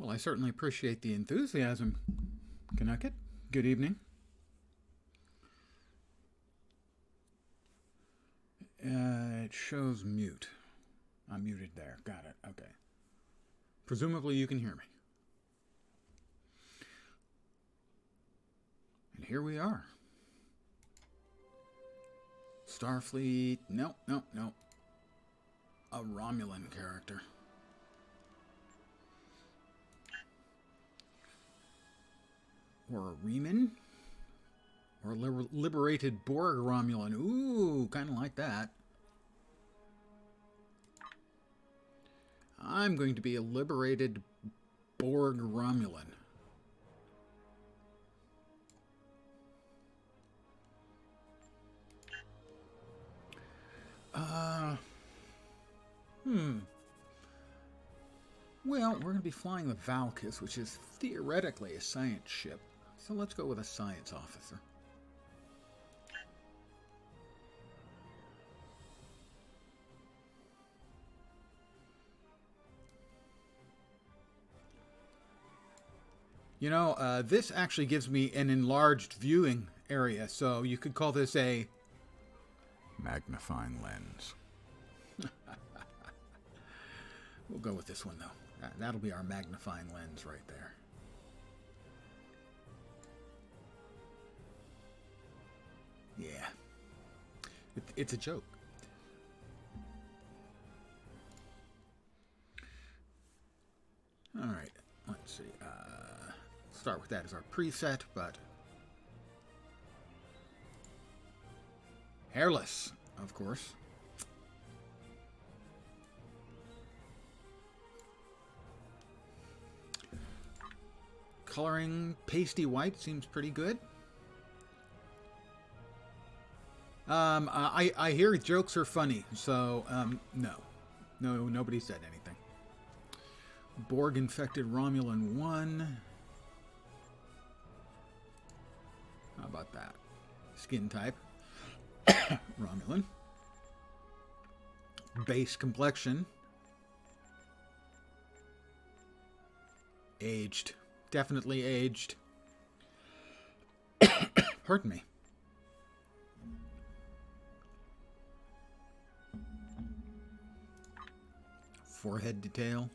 Well, I certainly appreciate the enthusiasm, Connecticut. Good evening. It shows mute. I'm muted there. Got it. Okay. Presumably you can hear me. And here we are. Starfleet. No, no, no. A Romulan character. Or a Reman? Or a liberated Borg Romulan. Ooh, kind of like that. I'm going to be a liberated Borg Romulan. Well, we're going to be flying the Valkis, which is theoretically a science ship. So let's go with a science officer. You know, this actually gives me an enlarged viewing area, so you could call this a magnifying lens. We'll go with this one, though. That'll be our magnifying lens right there. Yeah. It's a joke. All right. Let's see. Start with that as our preset, but hairless, of course. Coloring pasty white seems pretty good. I hear jokes are funny, so no, nobody said anything. Borg infected Romulan 1. How about that? Skin type Romulan. Base complexion. Aged. Definitely aged. Pardon me. Forehead detail.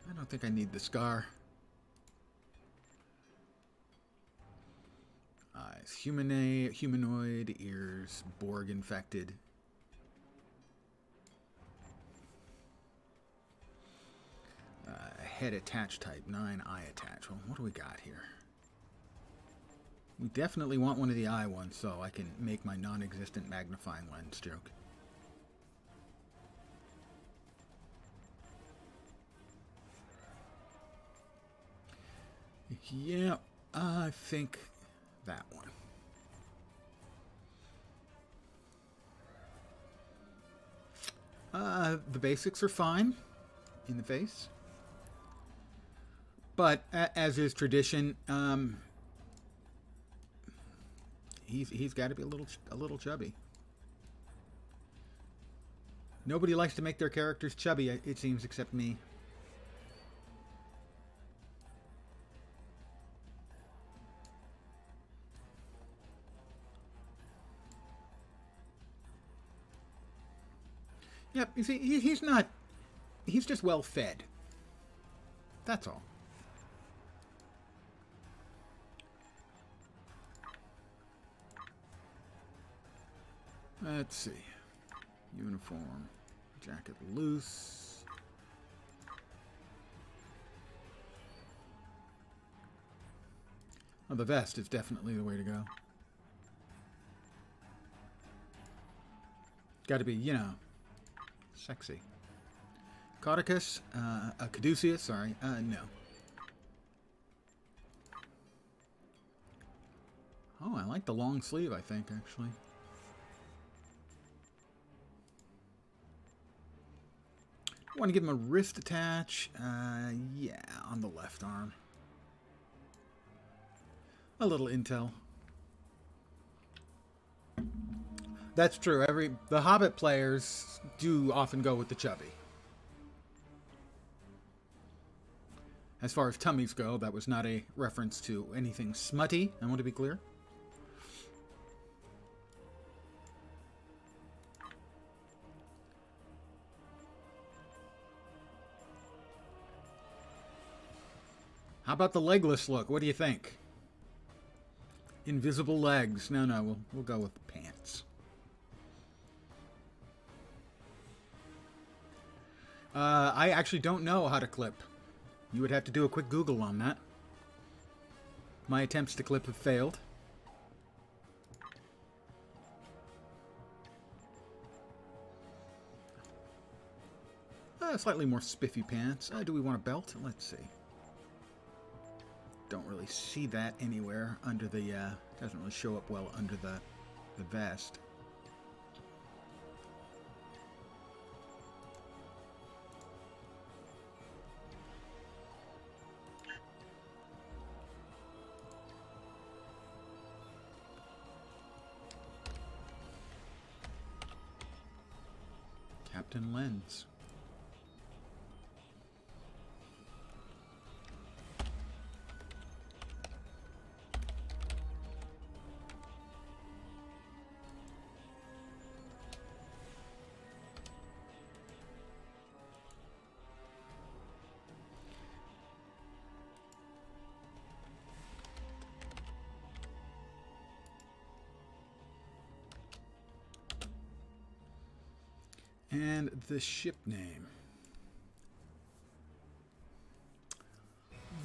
I don't think I need the scar. Eyes. Humanoid. Ears. Borg infected. Head attached type 9. Eye attached. Well, what do we got here? We definitely want one of the eye ones so I can make my non-existent magnifying lens joke. Yeah, I think that one. The basics are fine in the face. But as is tradition, he's got to be a little chubby. Nobody likes to make their characters chubby, it seems, except me. Yep, you see, he's not... He's just well fed. That's all. Let's see. Uniform. Jacket loose. Oh, the vest is definitely the way to go. Got to be, you know, sexy. Caduceus, Caduceus, sorry, no. Oh, I like the long sleeve, I think, actually. Want to give him a wrist attach? Yeah, on the left arm. A little intel. That's true. The Hobbit players do often go with the chubby. As far as tummies go, that was not a reference to anything smutty, I want to be clear. How about the legless look? What do you think? Invisible legs. No, we'll go with pants. I actually don't know how to clip. You would have to do a quick Google on that. My attempts to clip have failed. Slightly more spiffy pants. Do we want a belt? Let's see. Don't really see that anywhere under the, doesn't really show up well under the vest. Captain Lens. And the ship name.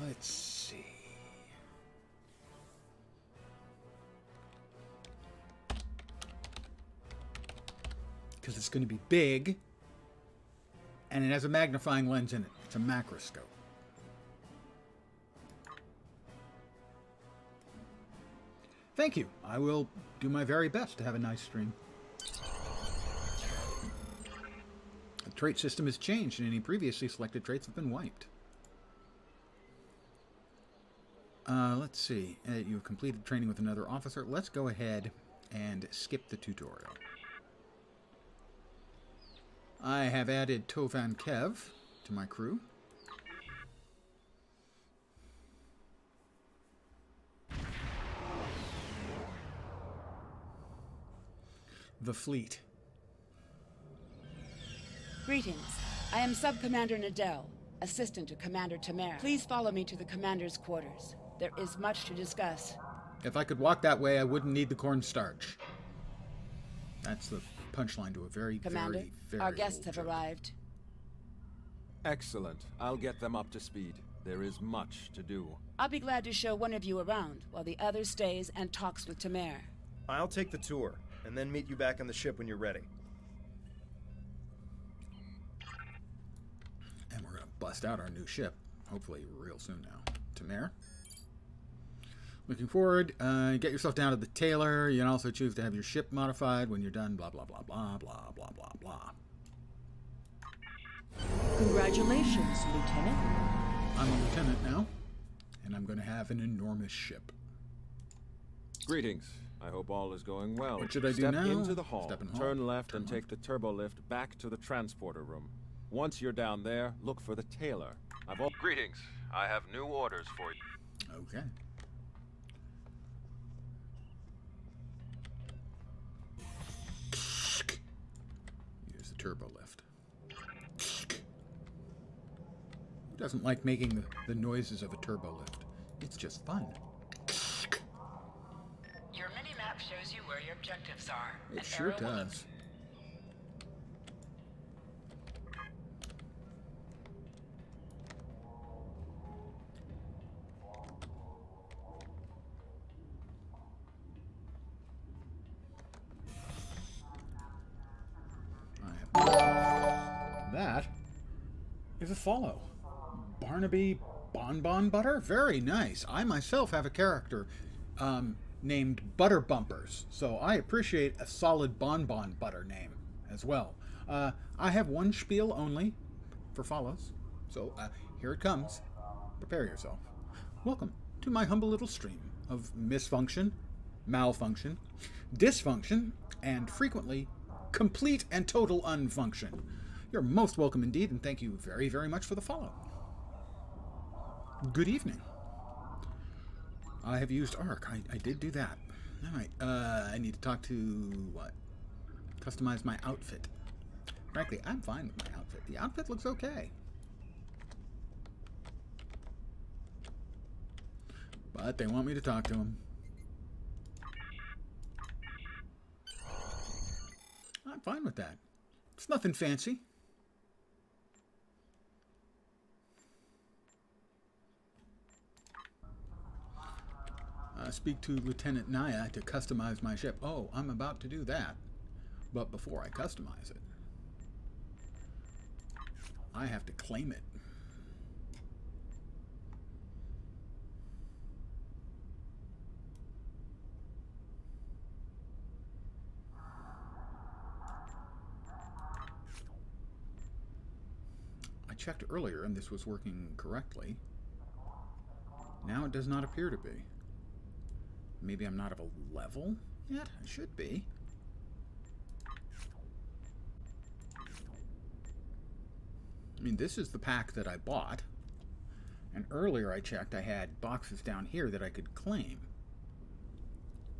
Let's see. Because it's going to be big, and it has a magnifying lens in it. It's a macroscope. Thank you. I will do my very best to have a nice stream. The trait system has changed, and any previously selected traits have been wiped. Let's see. You've completed training with another officer. Let's go ahead and skip the tutorial. I have added Tovan Kev to my crew. The fleet. Greetings. I am Sub-Commander Nadell, assistant to Commander Tamer. Please follow me to the commander's quarters. There is much to discuss. If I could walk that way, I wouldn't need the cornstarch. That's the punchline to a very, Commander, very our guests have joke. arrived. Excellent. I'll get them up to speed. There is much to do. I'll be glad to show one of you around while the other stays and talks with Tamer. I'll take the tour, and then meet you back on the ship when you're ready. And we're going to bust out our new ship, hopefully real soon now. Tamer. Looking forward. Get yourself down to the tailor. You can also choose to have your ship modified when you're done. Blah, blah, blah, blah, blah, blah, blah, blah. Congratulations, Lieutenant. I'm a lieutenant now, and I'm going to have an enormous ship. Greetings. I hope all is going well. What should I do Step now? into the hall. Step in the hall. Turn left Turn and left. take the turbo lift back to the transporter room. Once you're down there, look for the tailor. Greetings. I have new orders for you. Okay. Use the turbo lift. Who doesn't like making the noises of a turbo lift? It's just fun. Your mini-map shows you where your objectives are. It An sure arrow will does. That is a follow. Barnaby Bonbon Butter? Very nice. I myself have a character named Butter Bumpers, so I appreciate a solid Bonbon Butter name as well. I have one spiel only for follows, so here it comes. Prepare yourself. Welcome to my humble little stream of misfunction malfunction, dysfunction, and frequently complete and total unfunction. You're most welcome indeed, and thank you very, very much for the follow. Good evening. I have used Arc. I did do that. All right. I need to talk to what? Customize my outfit. Frankly, I'm fine with my outfit. The outfit looks okay. But they want me to talk to him. I'm fine with that. It's nothing fancy. Speak to Lieutenant Naya to customize my ship. Oh, I'm about to do that. But before I customize it, I have to claim it. I checked earlier and this was working correctly. Now it does not appear to be. Maybe I'm not of a level yet? I should be. I mean, this is the pack that I bought. And earlier I checked, I had boxes down here that I could claim.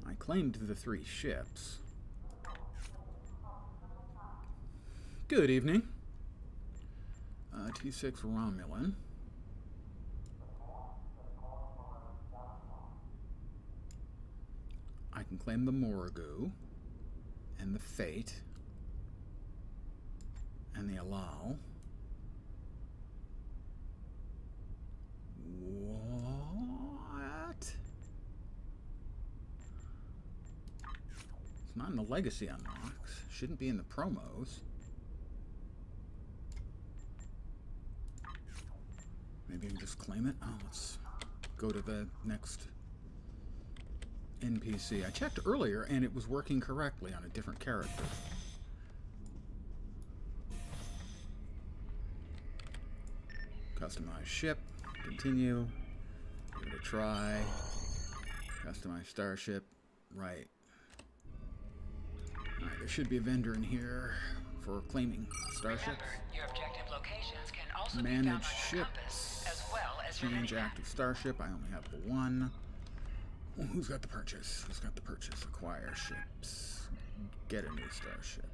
I claimed the 3 ships. Good evening. T6 Romulan. I can claim the Morrigu, and the Fate, and the Alal. What? It's not in the Legacy unlocks. Shouldn't be in the promos. Maybe I can just claim it. Oh, let's go to the next NPC. I checked earlier and it was working correctly on a different character. Customize ship. Continue. Give it a try. Customize starship. Right. Alright, there should be a vendor in here for claiming starships. Remember, your objective locations can also be Manage found on your ships. compass, as well as your Change minimap. active starship. I only have the one. Well, who's got the purchase? Who's got the purchase? Acquire ships. Get a new starship.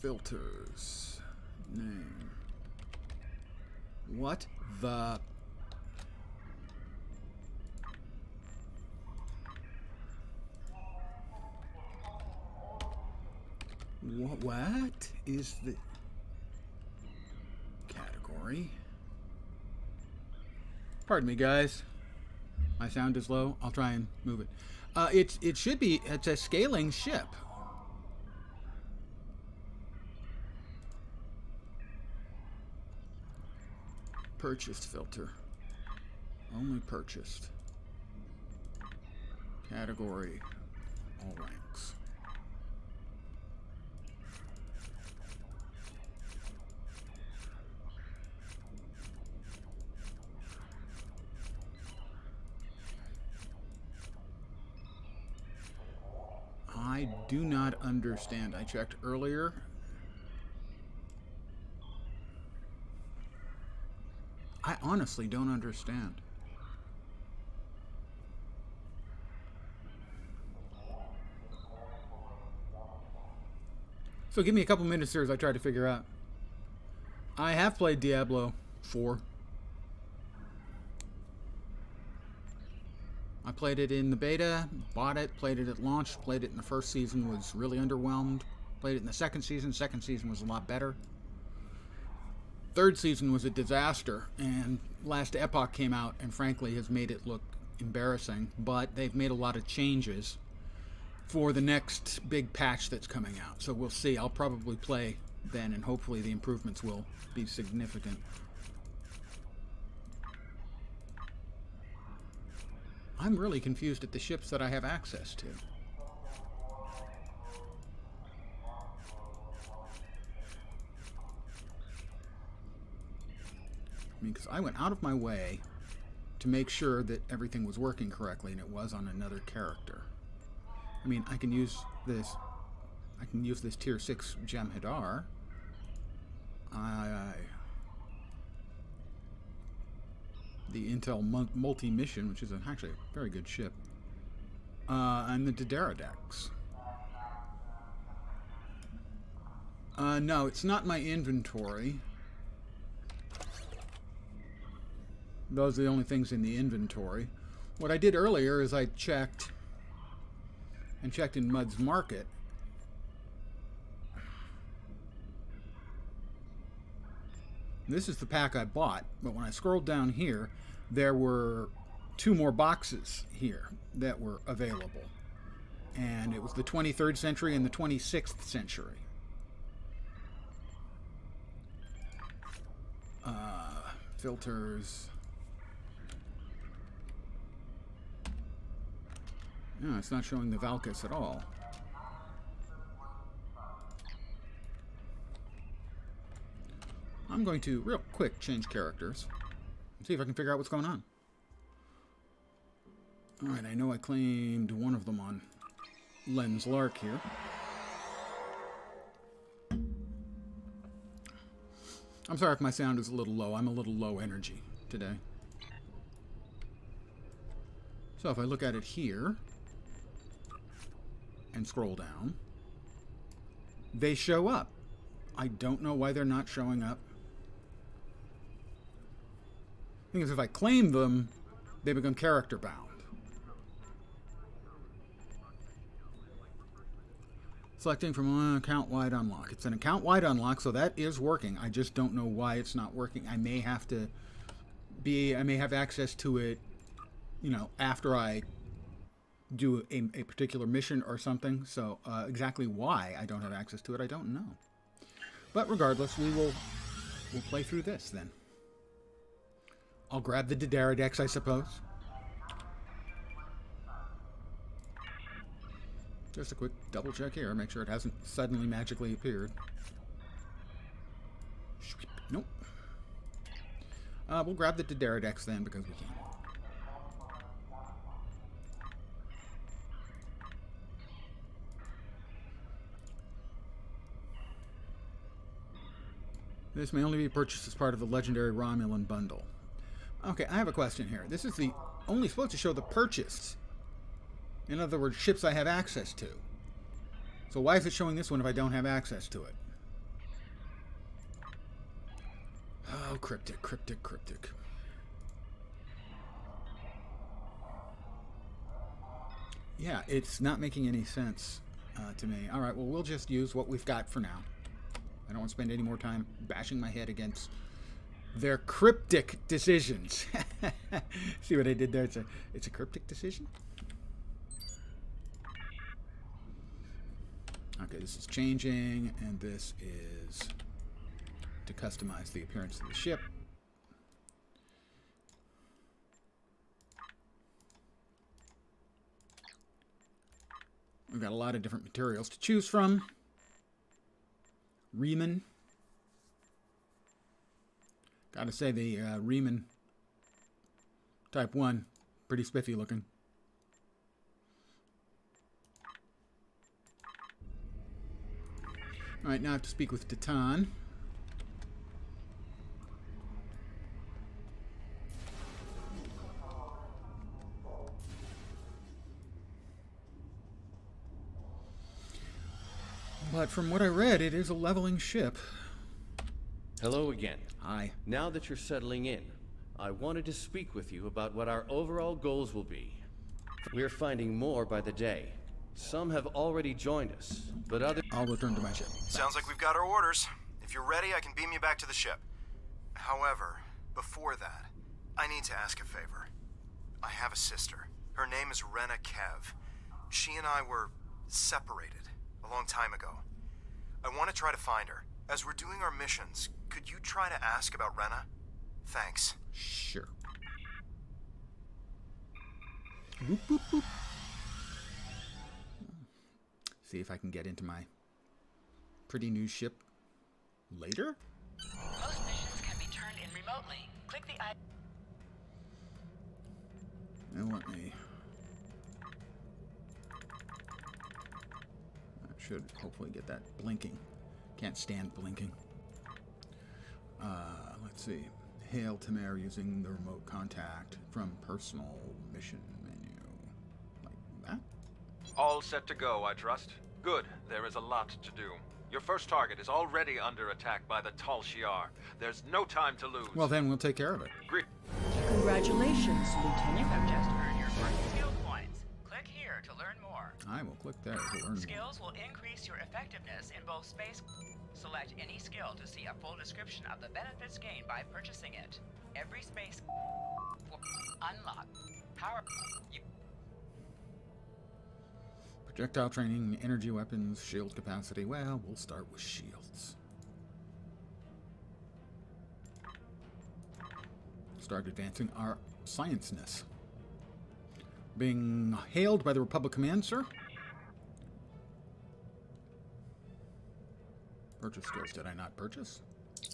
Filters. Name. What the... What is the category? Pardon me, guys. My sound is low. I'll try and move it. It should be. It's a scaling ship. Purchased filter. Only purchased. Category. All ranks. I do not understand. I checked earlier. I honestly don't understand. So give me a couple minutes here as I try to figure out. I have played Diablo 4. I played it in the beta, bought it, played it at launch, played it in the first season, was really underwhelmed. Played it in the second season was a lot better. Third season was a disaster, and Last Epoch came out and frankly has made it look embarrassing, but they've made a lot of changes for the next big patch that's coming out. So we'll see. I'll probably play then, and hopefully the improvements will be significant. I'm really confused at the ships that I have access to. I mean, because I went out of my way to make sure that everything was working correctly, and it was on another character. I mean, I can use this. I can use this tier 6 Jem'Hadar. The Intel multi-mission, which is actually a very good ship. And the Dideradex. No, it's not my inventory. Those are the only things in the inventory. What I did earlier is I checked in Mud's Market. This is the pack I bought, but when I scrolled down here, there were 2 more boxes here that were available. And it was the 23rd century and the 26th century. Filters. No, it's not showing the Valkis at all. I'm going to, real quick, change characters and see if I can figure out what's going on. Alright, I know I claimed one of them on Len's Lark here. I'm sorry if my sound is a little low. I'm a little low energy today. So if I look at it here and scroll down, they show up. I don't know why they're not showing up. The thing is, if I claim them, they become character bound. Selecting from account-wide unlock. It's an account-wide unlock, so that is working. I just don't know why it's not working. I may have access to it, you know, after I do a particular mission or something. So exactly why I don't have access to it, I don't know. But regardless, we'll play through this then. I'll grab the Dideradex, I suppose. Just a quick double check here, make sure it hasn't suddenly magically appeared. Nope. We'll grab the Dideradex then because we can. This may only be purchased as part of the Legendary Romulan bundle. Okay, I have a question here. This is the only supposed to show the purchased. In other words, ships I have access to. So why is it showing this one if I don't have access to it? Oh, cryptic, cryptic, cryptic. Yeah, it's not making any sense to me. All right, well, we'll just use what we've got for now. I don't want to spend any more time bashing my head against their cryptic decisions. See what I did there? It's a cryptic decision? Okay, this is changing, and this is to customize the appearance of the ship. We've got a lot of different materials to choose from. Reman. Gotta say, the Reman Type 1, pretty spiffy looking. Alright, now I have to speak with Titan. But from what I read, it is a leveling ship. Hello again. Hi. Now that you're settling in, I wanted to speak with you about what our overall goals will be. We're finding more by the day. Some have already joined us, but others... I'll return to my ship. Sounds like we've got our orders. If you're ready, I can beam you back to the ship. However, before that, I need to ask a favor. I have a sister. Her name is Rena Kev. She and I were separated a long time ago. I want to try to find her. As we're doing our missions, could you try to ask about Rena? Thanks. Sure. Boop, boop, boop. See if I can get into my pretty new ship later. Most missions can be turned in remotely, click the I. Now let me... I should hopefully get that blinking. Can't stand blinking. Let's see. Hail Tamar using the remote contact from personal mission menu. Like that? All set to go, I trust? Good. There is a lot to do. Your first target is already under attack by the Tal Shiar. There's no time to lose. Well, then we'll take care of it. Congratulations, You Lieutenant. have just earned your first skill points. Click here to learn more. I will click there to learn more. Skills will increase your effectiveness in both space. Select any skill to see a full description of the benefits gained by purchasing it. Every space will unlock power. Projectile training, energy weapons, shield capacity. Well, we'll start with shields. Start advancing our science-ness. Being hailed by the Republic Command, sir. Purchase skills. Did I not purchase?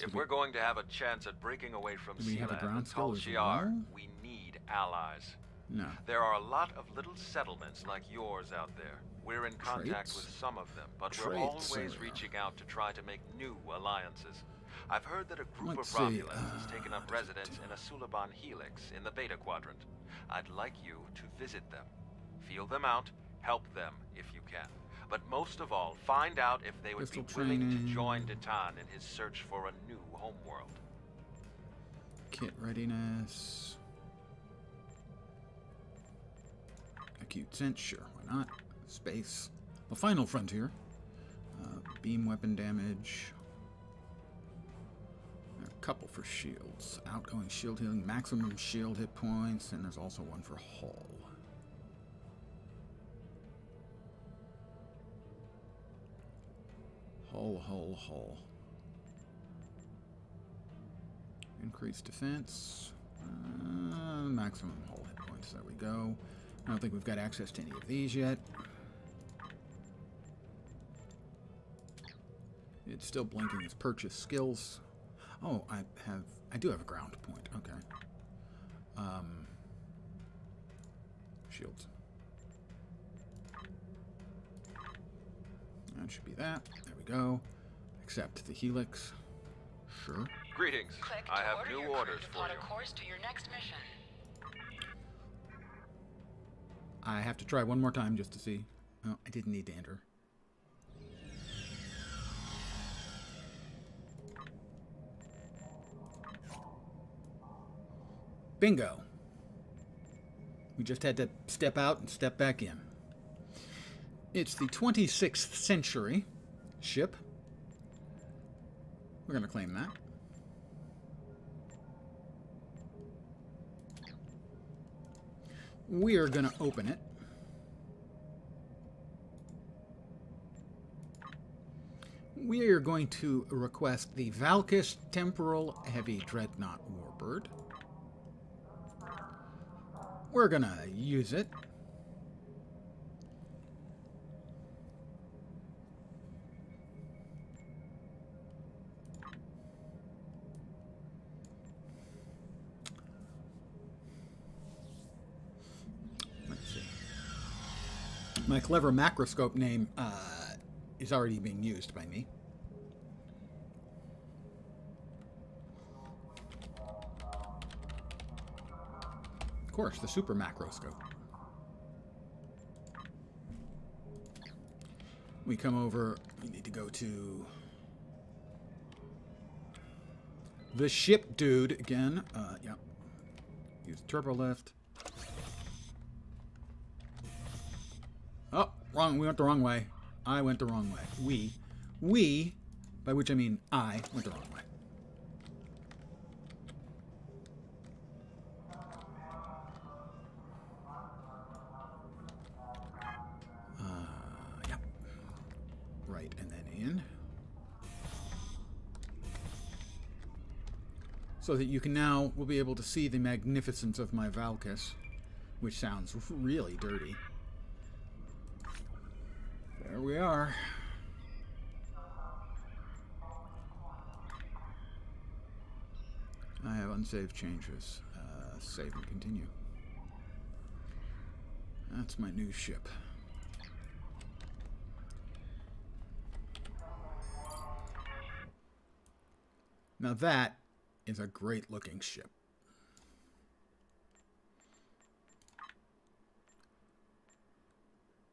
If we're going to have a chance at breaking away from Do we have a Sealand ground and Tal skill as Shiar, well? we need allies. No. There are a lot of little settlements like yours out there. We're in contact Traits? with some of them, but we're Traits, always sir. reaching out to try to make new alliances. I've heard that a group Let's of see, Romulans has taken up residence in a Suliban helix in the Beta Quadrant. I'd like you to visit them. Feel them out, help them if you can. But most of all, find out if they would Pistol be willing training. to join Detan in his search for a new homeworld. Kit readiness. Acute sense, sure, why not? Space. The final frontier. Beam weapon damage. A couple for shields. Outgoing shield healing, maximum shield hit points, and there's also one for hull. Hull. Increased defense. Maximum hull hit points. There we go. I don't think we've got access to any of these yet. It's still blinking its purchase skills. Oh, I do have a ground point. Okay. Shields. That should be that. There we go. Accept the helix. Sure. Greetings. Click I to have order new your crew orders to for plot you. a course to your next mission. I have to try one more time just to see. Oh, I didn't need to enter. Bingo. We just had to step out and step back in. It's the 26th century ship. We're going to claim that. We are going to open it. We are going to request the Valkis Temporal Heavy Dreadnought Warbird. We're going to use it. My clever macroscope name is already being used by me. Of course, the super macroscope. We come over, we need to go to the ship dude again. Yeah. Use turbo lift. Oh, wrong. We went the wrong way. I went the wrong way. We, by which I mean I, went the wrong way. Yeah. Right, and then in. So that you can now, will be able to see the magnificence of my Valkis, which sounds really dirty. There we are. I have unsaved changes. Save and continue. That's my new ship. Now that is a great looking ship.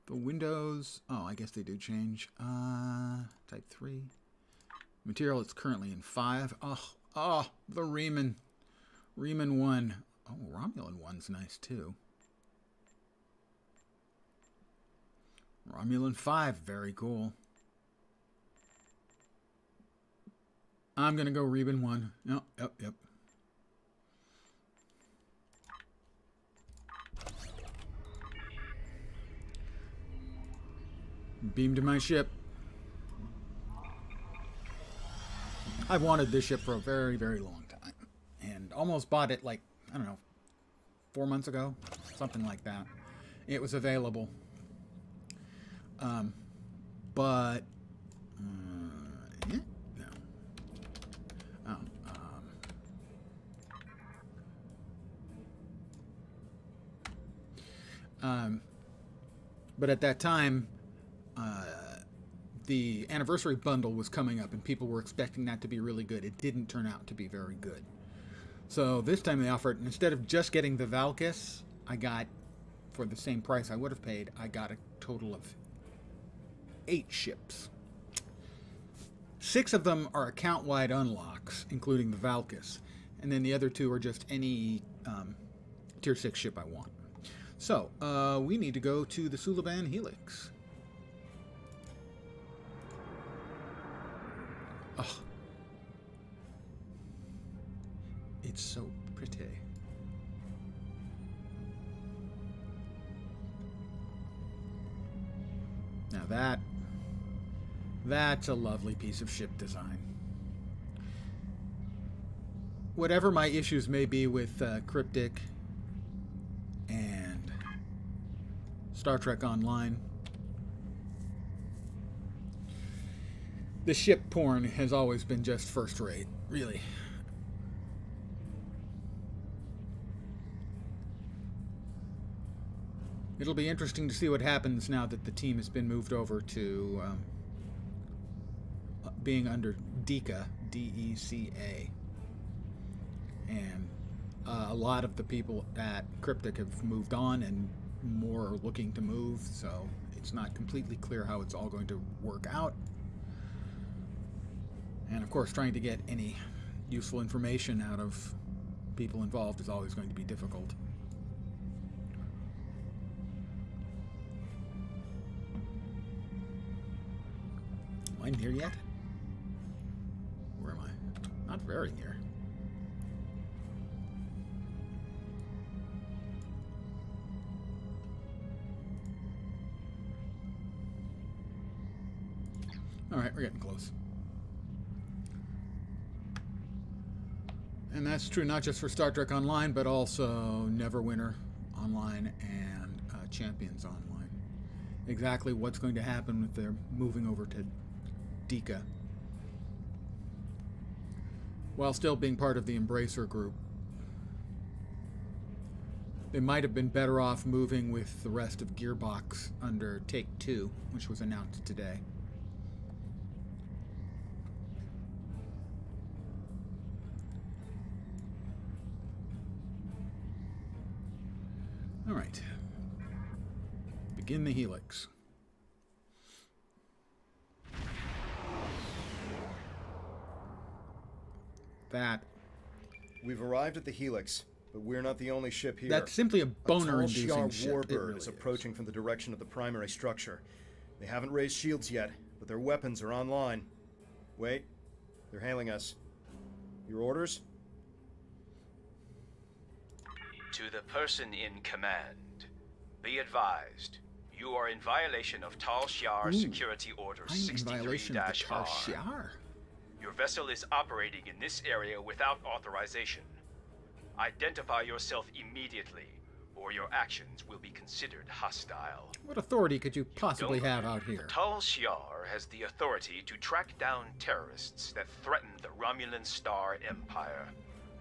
The windows, oh, I guess they do change. Type 3. Material it's currently in 5. Oh, the Riemann. Riemann 1. Oh, Romulan 1's nice too. Romulan 5, very cool. I'm going to go Riemann 1. Yep. Beam to my ship. I've wanted this ship for a very, very long time. And almost bought it like, I don't know, 4 months ago? Something like that. It was available. But... yeah? No. But at that time... the anniversary bundle was coming up and people were expecting that to be really good. It didn't turn out to be very good. So this time they offered, instead of just getting the Valkis, I got, for the same price I would have paid, I got a total of 8 ships. 6 of them are account-wide unlocks, including the Valkis. And then the other 2 are just any Tier 6 ship I want. So, we need to go to the Suliban Helix. Oh. It's so pretty. Now that's a lovely piece of ship design. Whatever my issues may be with Cryptic and Star Trek Online, the ship porn has always been just first rate, really. It'll be interesting to see what happens now that the team has been moved over to being under DECA, D-E-C-A. And a lot of the people at Cryptic have moved on and more are looking to move, so it's not completely clear how it's all going to work out. And of course, trying to get any useful information out of people involved is always going to be difficult. Am I near yet? Where am I? Not very near. Alright, we're getting close. And that's true not just for Star Trek Online, but also Neverwinter Online and Champions Online. Exactly what's going to happen with their moving over to DECA, while still being part of the Embracer group. They might have been better off moving with the rest of Gearbox under Take-Two, which was announced today. All right. Begin the Helix. That. We've arrived at the Helix, but we're not the only ship here. That's simply a boner-inducing tall Shi'ar ship. warbird really is approaching from the direction of the primary structure. They haven't raised shields yet, but their weapons are online. Wait, they're hailing us. Your orders? To the person in command, be advised, you are in violation of Tal Shiar Security Order I'm in violation of the Tal 63-R. Shiar. Your vessel is operating in this area without authorization. Identify yourself immediately, or your actions will be considered hostile. What authority could you possibly have out here? Tal Shiar has the authority to track down terrorists that threaten the Romulan Star Empire.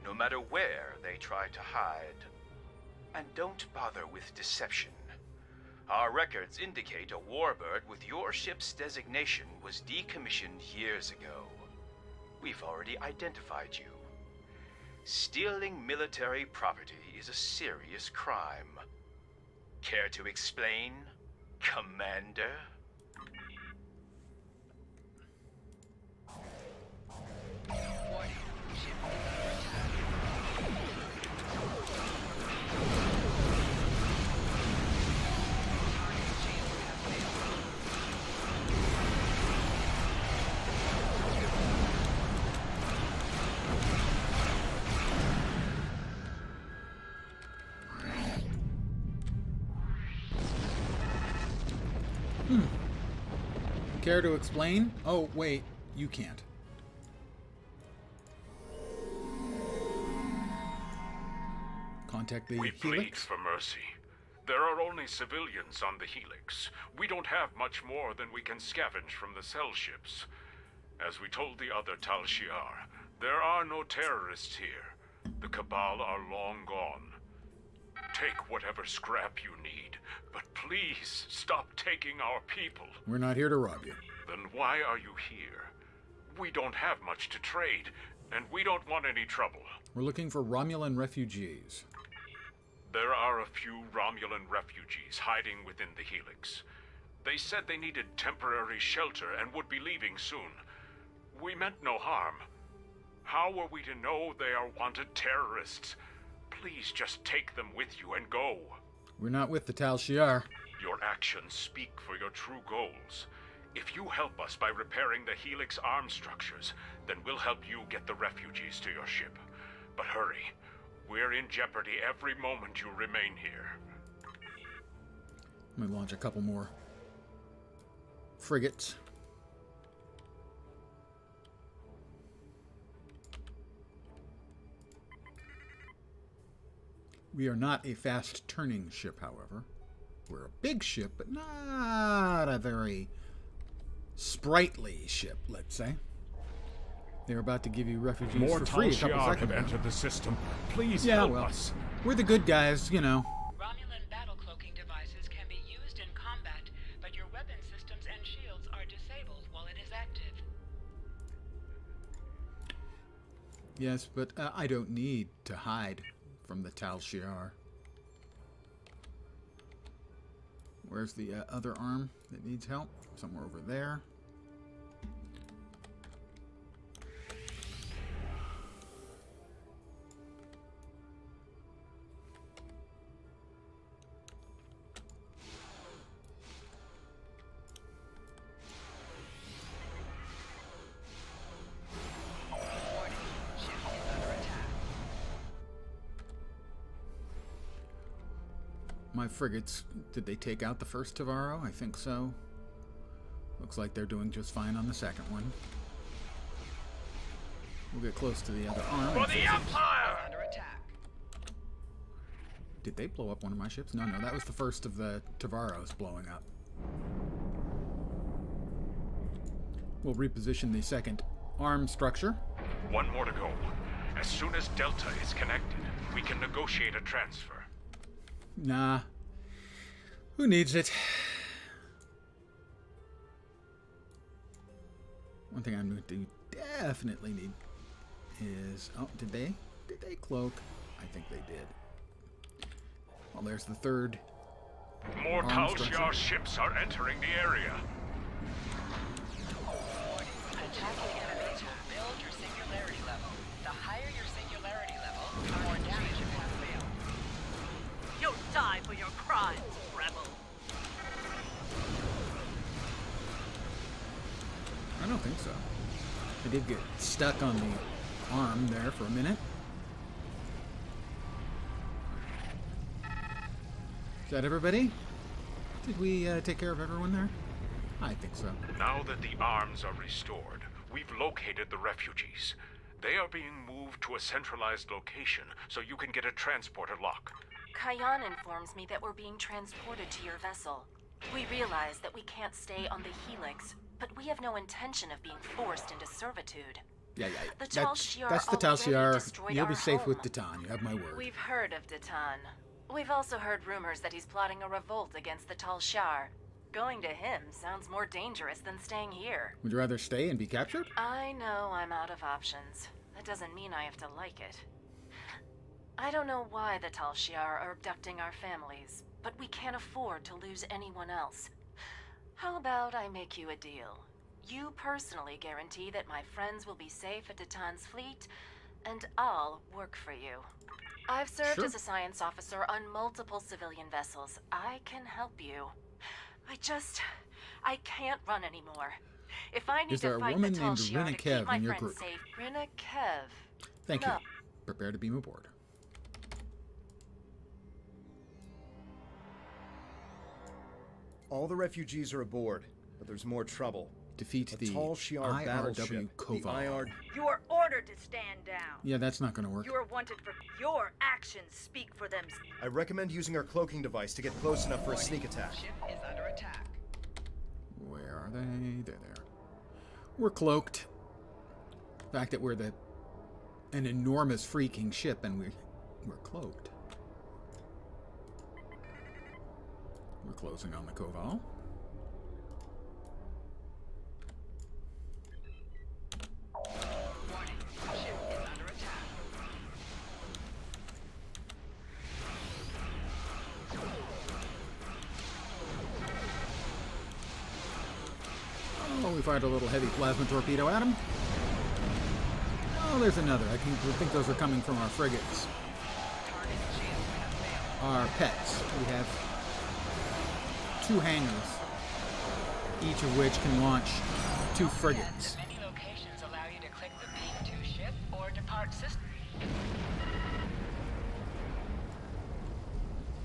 no matter where they try to hide. And don't bother with deception. Our records indicate a warbird with your ship's designation was decommissioned years ago. We've already identified you. Stealing military property is a serious crime. Care to explain, Commander? Warning. Ship is under attack. Target shields have failed. Care to explain? Oh, wait, you can't. Contact the We plead Helix. for mercy. There are only civilians on the Helix. We don't have much more than we can scavenge from the cell ships. As we told the other Tal Shiar, there are no terrorists here. The Cabal are long gone. Take whatever scrap you need, but please stop taking our people. We're not here to rob you. Then why are you here? We don't have much to trade, and we don't want any trouble. We're looking for Romulan refugees. There are a few Romulan refugees hiding within the Helix. They said they needed temporary shelter and would be leaving soon. We meant no harm. How were we to know they are wanted terrorists? Please just take them with you and go. We're not with the Tal Shiar. Your actions speak for your true goals. If you help us by repairing the Helix arm structures, then we'll help you get the refugees to your ship. But hurry. We're in jeopardy every moment you remain here. Let me launch a couple more frigates. We are not a fast-turning ship, however. We're a big ship, but not a very sprightly ship, let's say. They're about to give you refugees More for free a couple Tal Shiar seconds have ago. entered the system. Please Yeah, help well, us. we're the good guys, you know. Romulan battle cloaking devices can be used in combat, but your weapon systems and shields are disabled while it is active. Yes, but I don't need to hide from the Tal Shiar. Where's the other arm that needs help? Somewhere over there. Warning. Ship is under attack. My frigates, did they take out the first Tavaro? I think so. Looks like they're doing just fine on the second one. We'll get close to the other arm. For the Empire! Is under attack. Did they blow up one of my ships? No, that was the first of the Tavaros blowing up. We'll reposition the second arm structure. One more to go. As soon as Delta is connected, we can negotiate a transfer. Nah. Who needs it? One thing I'm going to definitely need is... Oh, did they cloak? I think they did. Well, there's the third. More Arm Tal structure. Shiar ships are entering the area. Warning. Attacking enemy to build your singularity level. The higher your singularity level, the more damage you can deal. You'll die for your crimes, rebel. I don't think so. I did get stuck on the arm there for a minute. Is that everybody? Did we take care of everyone there? I think so. Now that the arms are restored, we've located the refugees. They are being moved to a centralized location so you can get a transporter lock. Kayan informs me that we're being transported to your vessel. We realize that we can't stay on the Helix, but we have no intention of being forced into servitude. Yeah. The Tal That's Shiar the Tal already Shiar. destroyed You'll our be safe with home. Datan. You have my word. We've heard of Datan. We've also heard rumors that he's plotting a revolt against the Tal Shiar. Going to him sounds more dangerous than staying here. Would you rather stay and be captured? I know I'm out of options. That doesn't mean I have to like it. I don't know why the Tal Shiar are abducting our families, but we can't afford to lose anyone else. How about I make you a deal? You personally guarantee that my friends will be safe at Datan's fleet, and I'll work for you. I've served Sure. as a science officer on multiple civilian vessels. I can help you. I can't run anymore. If I need Is there to a fight woman the Tal named Shiar Rena to keep Kev my in your friends group? safe, Rena Kev. Thank No. you. Prepare to beam aboard. All the refugees are aboard, but there's more trouble. Defeat A the Tal Shiar IRW battleship. The Koval. IR... You are ordered to stand down. Yeah, that's not going to work. You are wanted for your actions speak for them. I recommend using our cloaking device to get close enough for a sneak attack. Ship is under attack. Where are they? They're there. We're cloaked. The fact that we're an enormous freaking ship and we're cloaked. We're closing on the Koval. Warning. Ship is under attack. Oh, we fired a little heavy plasma torpedo at him. Oh, there's another. I think those are coming from our frigates. Our pets. We have 2 hangars, each of which can launch 2 frigates. Many locations allow you to click the beam to ship or depart system.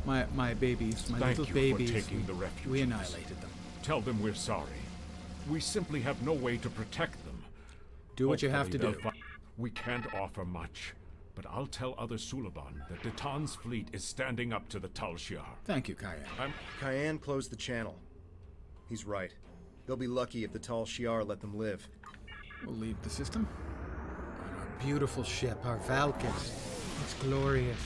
My babies, my Thank little you babies, for taking the refugees. we annihilated them. Tell them we're sorry. We simply have no way to protect them. Do what you have to Hopefully do. they'll we can't offer much, but I'll tell other Suliban that Datan's fleet is standing up to the Tal Shiar. Thank you, Cayenne. Cayenne closed the channel. He's right. They'll be lucky if the Tal Shiar let them live. We'll leave the system. On our beautiful ship, our Valkis. It's glorious.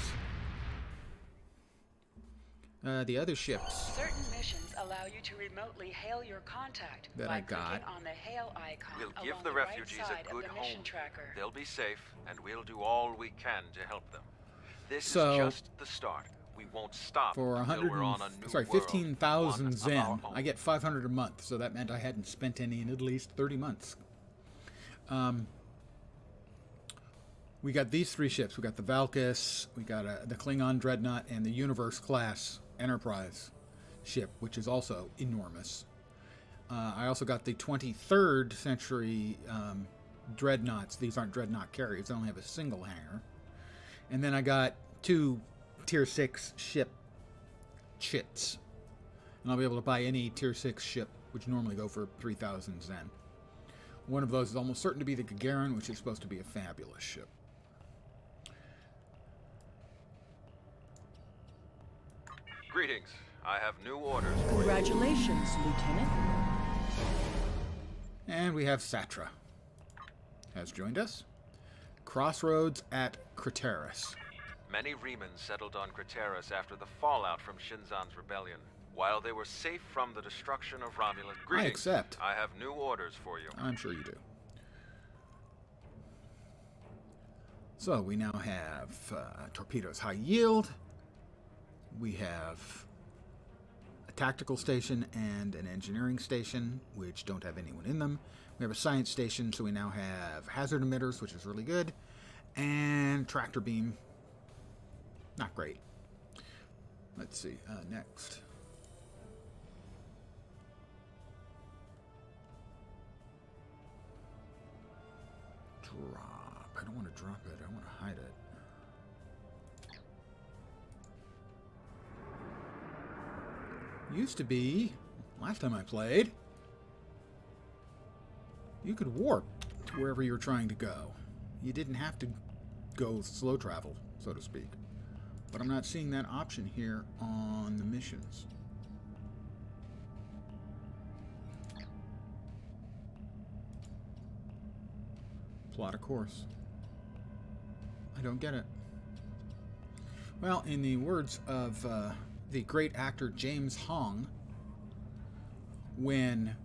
The other ships Certain missions allow you to remotely hail your contact that by I got. clicking on the hail icon We'll along give the right refugees side a good of the mission home. tracker. They'll be safe, and we'll do all we can to help them. This So, is just the start. We won't stop For until we're on a new world, 15,000 one of Zen, our own. I get 500 a month, so that meant I hadn't spent any in at least 30 months. We got these 3 ships. We got the Valkis, we got the Klingon Dreadnought, and the Universe-class Enterprise ship, which is also enormous. I also got the 23rd century Dreadnoughts. These aren't Dreadnought carriers. They only have a single hangar. And then I got 2 Tier 6 ship chits. And I'll be able to buy any Tier 6 ship, which normally go for 3,000 Zen. One of those is almost certain to be the Gagarin, which is supposed to be a fabulous ship. Greetings. I have new orders for you. Congratulations, Lieutenant. And we have Satra has joined us. Crossroads at Craterus. Many Remans settled on Craterus after the fallout from Shinzan's rebellion. While they were safe from the destruction of Romulus, greetings. accept. I have new orders for you. I'm sure you do. So we now have torpedoes high yield. We have a tactical station and an engineering station, which don't have anyone in them. We have a science station, so we now have hazard emitters, which is really good, and tractor beam. Not great. Let's see. Next. Drop. I don't want to drop it. I want to hide it. Used to be, last time I played, you could warp to wherever you're trying to go. You didn't have to go slow travel, so to speak. But I'm not seeing that option here on the missions. Plot a course. I don't get it. Well, in the words of the great actor James Hong, when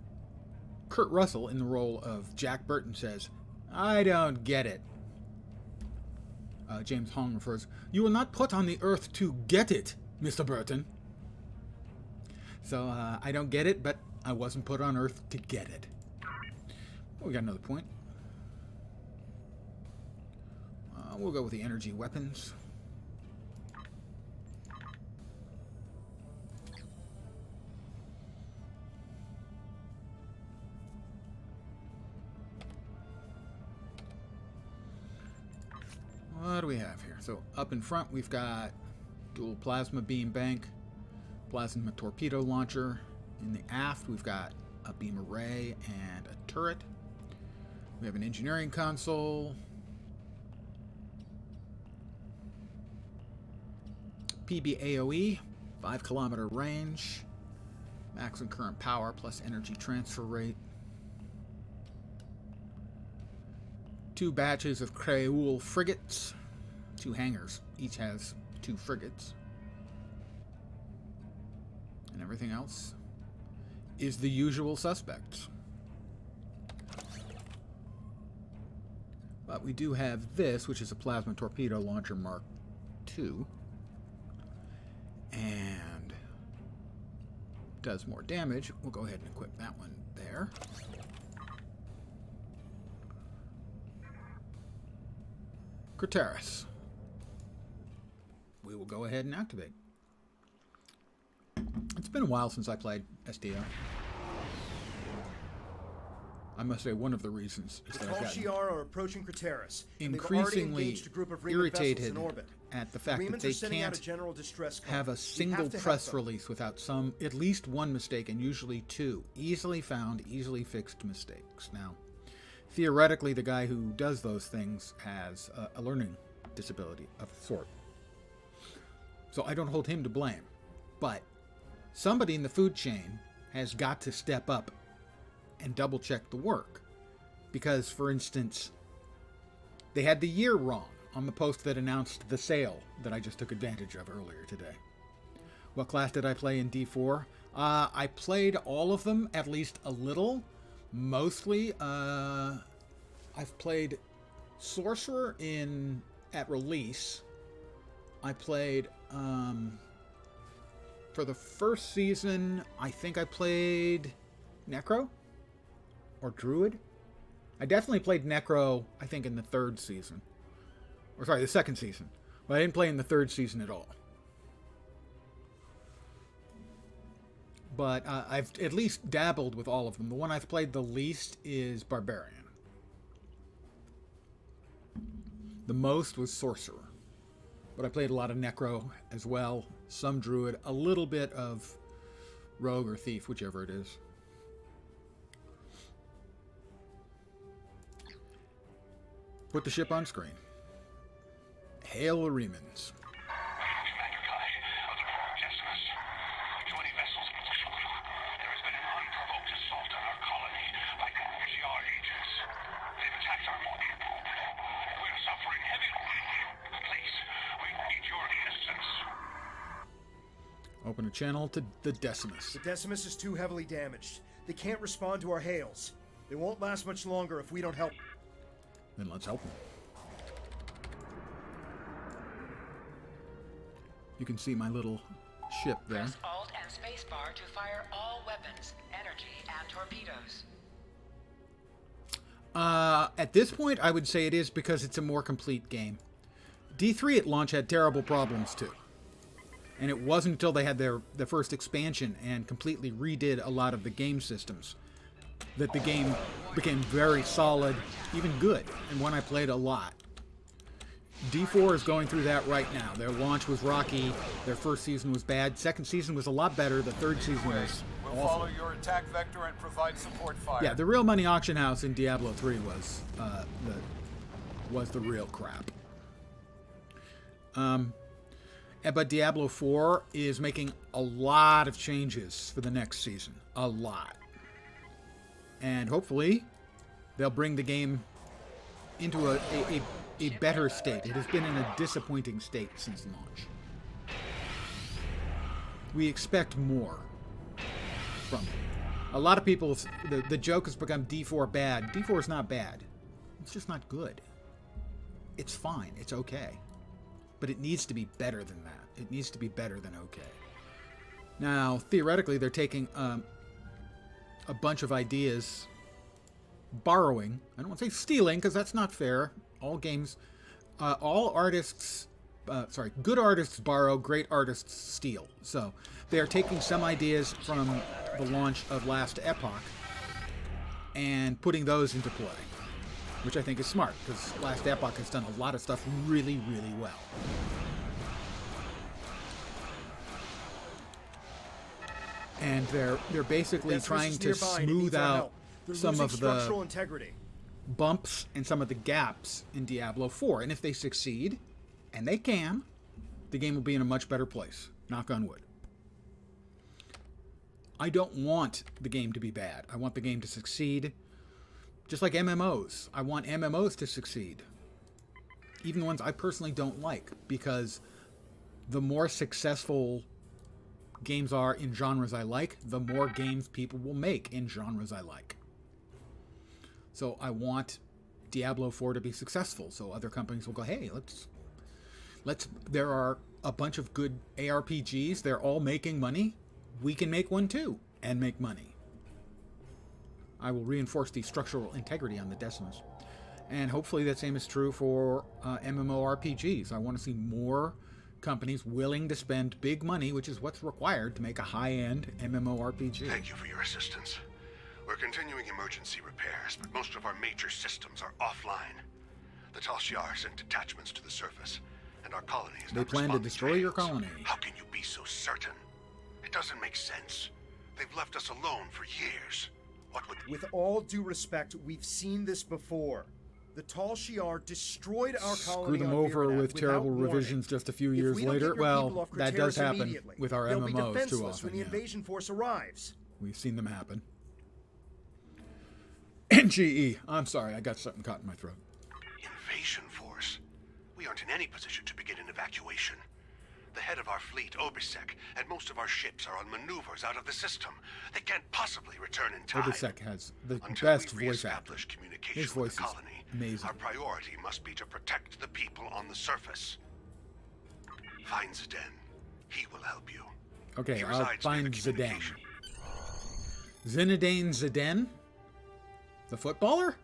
Kurt Russell, in the role of Jack Burton, says, "I don't get it," James Hong refers, "You were not put on the earth to get it, Mr. Burton." So, I don't get it, but I wasn't put on earth to get it. Oh, we got another point. We'll go with the energy weapons. What do we have here? So up in front we've got dual plasma beam bank, plasma torpedo launcher. In the aft we've got a beam array and a turret. We have an engineering console, PBAOE, 5-kilometer range, maximum current power plus energy transfer rate. 2 batches of Creole frigates, 2 hangars. Each has 2 frigates. And everything else is the usual suspects. But we do have this, which is a plasma torpedo launcher Mark II. And does more damage. We'll go ahead and equip that one there. Craterus. We will go ahead and activate. It's been a while since I played SDO. I must say one of the reasons is that I've gotten are approaching Craterus. increasingly irritated at the fact that they can't have a single press release without at least one mistake, and usually 2 easily found, easily fixed mistakes. Now, theoretically, the guy who does those things has a learning disability of a sort. So I don't hold him to blame. But somebody in the food chain has got to step up and double check the work. Because, for instance, they had the year wrong on the post that announced the sale that I just took advantage of earlier today. What class did I play in D4? I played all of them, at least a little. Mostly, I've played Sorcerer at release. I played, for the first season, I think I played Necro? Or Druid? I definitely played Necro, I think, in the 3rd season. Or sorry, the 2nd season. But I didn't play in the 3rd season at all. But I've at least dabbled with all of them. The one I've played the least is Barbarian. The most was Sorcerer. But I played a lot of Necro as well. Some Druid. A little bit of Rogue or Thief, whichever it is. Put the ship on screen. Hail the Remans. Open a channel to the Decimus. The Decimus is too heavily damaged. They can't respond to our hails. They won't last much longer if we don't help. Then let's help them. You can see my little ship there. Press Alt and Spacebar to fire all weapons, energy, and torpedoes. At this point, I would say it is because it's a more complete game. D3 at launch had terrible problems too. And it wasn't until they had their first expansion and completely redid a lot of the game systems that the game became very solid, even good, and one I played a lot. D4 is going through that right now. Their launch was rocky, their first season was bad, second season was a lot better, the third season was awful. We'll follow your attack vector and provide support fire. Yeah, the real money auction house in Diablo 3 was the real crap. But Diablo 4 is making a lot of changes for the next season. A lot. And hopefully, they'll bring the game into a better state. It has been in a disappointing state since launch. We expect more from it. A lot of people, the joke has become D4 bad. D4 is not bad. It's just not good. It's fine. It's okay. But it needs to be better than that. It needs to be better than okay. Now, theoretically, they're taking a bunch of ideas, borrowing. I don't want to say stealing, because that's not fair. All games, all artists, good artists borrow, great artists steal. So they are taking some ideas from the launch of Last Epoch and putting those into play, which I think is smart, because Last Epoch has done a lot of stuff really, really well. And they're basically trying to smooth out some of the integrity. Bumps and some of the gaps in Diablo 4. And if they succeed, and they can, the game will be in a much better place. Knock on wood. I don't want the game to be bad. I want the game to succeed. Just like MMOs. I want MMOs to succeed. Even the ones I personally don't like. Because the more successful games are in genres I like, the more games people will make in genres I like. So I want Diablo 4 to be successful, so other companies will go, hey, let's there are a bunch of good ARPGs, they're all making money, we can make one too, and make money. I will reinforce the structural integrity on the Decimus. And hopefully that same is true for MMORPGs. I want to see more companies willing to spend big money, which is what's required to make a high-end MMORPG. Thank you for your assistance. We're continuing emergency repairs, but most of our major systems are offline. The Tal Shiar sent detachments to the surface, and our colony is They plan to destroy your colony. How can you be so certain? It doesn't make sense. They've left us alone for years. What would... With all due respect, we've seen this before. The Tal Shiar destroyed our colony. Screw them over with terrible revisions just a few years later. Well, that does happen with our MMOs too often. When the invasion force arrives. We've seen them happen. NGE. I'm sorry, I got something caught in my throat. Invasion force? We aren't in any position to begin an evacuation. The head of our fleet, Obisek, and most of our ships are on maneuvers out of the system. They can't possibly return in time. Obisek has the Until best we voice actor. Communication His voice with the colony, is amazing. Our priority must be to protect the people on the surface. Find Zidane. He will help you. Okay, I'll find Zidane. Zinedine Zidane? The footballer?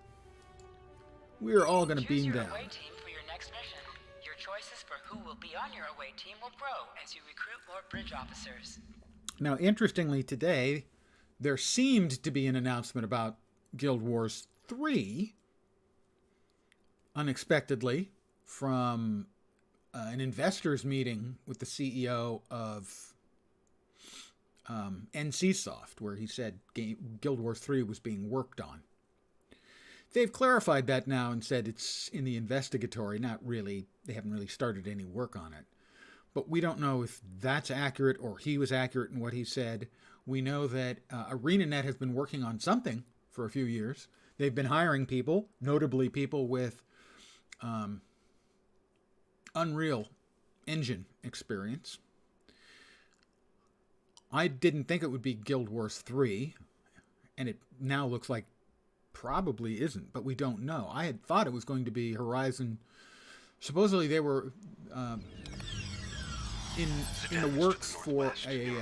We're all going to beam down. Away team for your next mission. Your choices for who will be on your away team will grow as you recruit more bridge officers. Now, interestingly, today, there seemed to be an announcement about Guild Wars 3, unexpectedly, from an investors meeting with the CEO of NCSoft, where he said Guild Wars 3 was being worked on. They've clarified that now and said it's in the investigatory, not really, they haven't really started any work on it. But we don't know if that's accurate or he was accurate in what he said. We know that ArenaNet has been working on something for a few years. They've been hiring people, notably people with Unreal Engine experience. I didn't think it would be Guild Wars 3, and it now looks like probably isn't, but we don't know. I had thought it was going to be Horizon. Supposedly they were in the works for a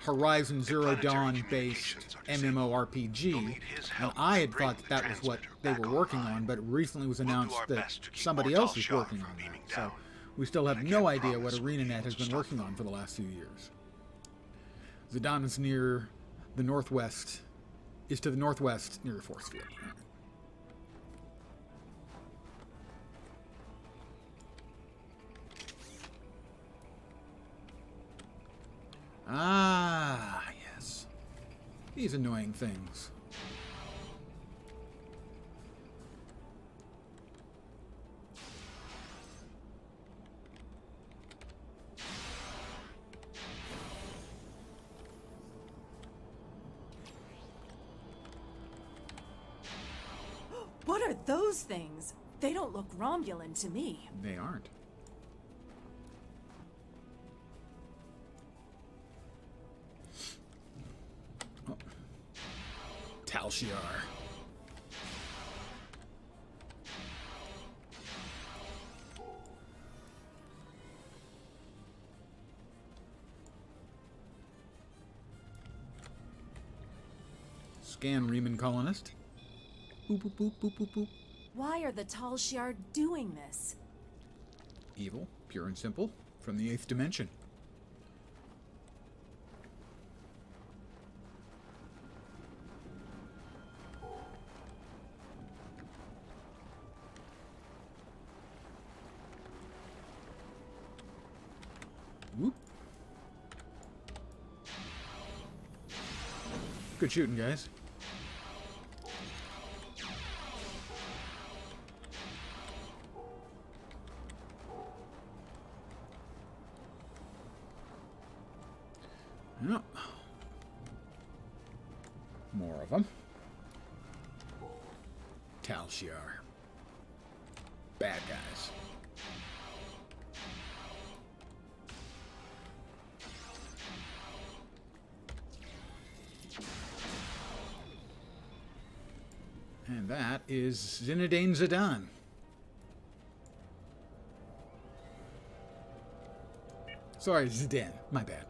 Horizon Zero Dawn based MMORPG, and I had thought that was what they were working on, but it recently was announced that somebody else is working on that. So we still have no idea what ArenaNet has been working on for the last few years. Zidane is near the northwest, is to the northwest near the force field. Ah, yes. These annoying things. What are those things? They don't look Romulan to me. They aren't. Oh. Tal Shiar. Scan Riemann colonist. Boop, boop, boop, boop, boop, boop. Why are the Tal Shiar doing this? Evil, pure and simple, from the 8th dimension. Whoop. Good shooting, guys. Yep. More of them. Tal Shiar. Bad guys. And that is Zinedine Zidane. Sorry, Zidane. My bad.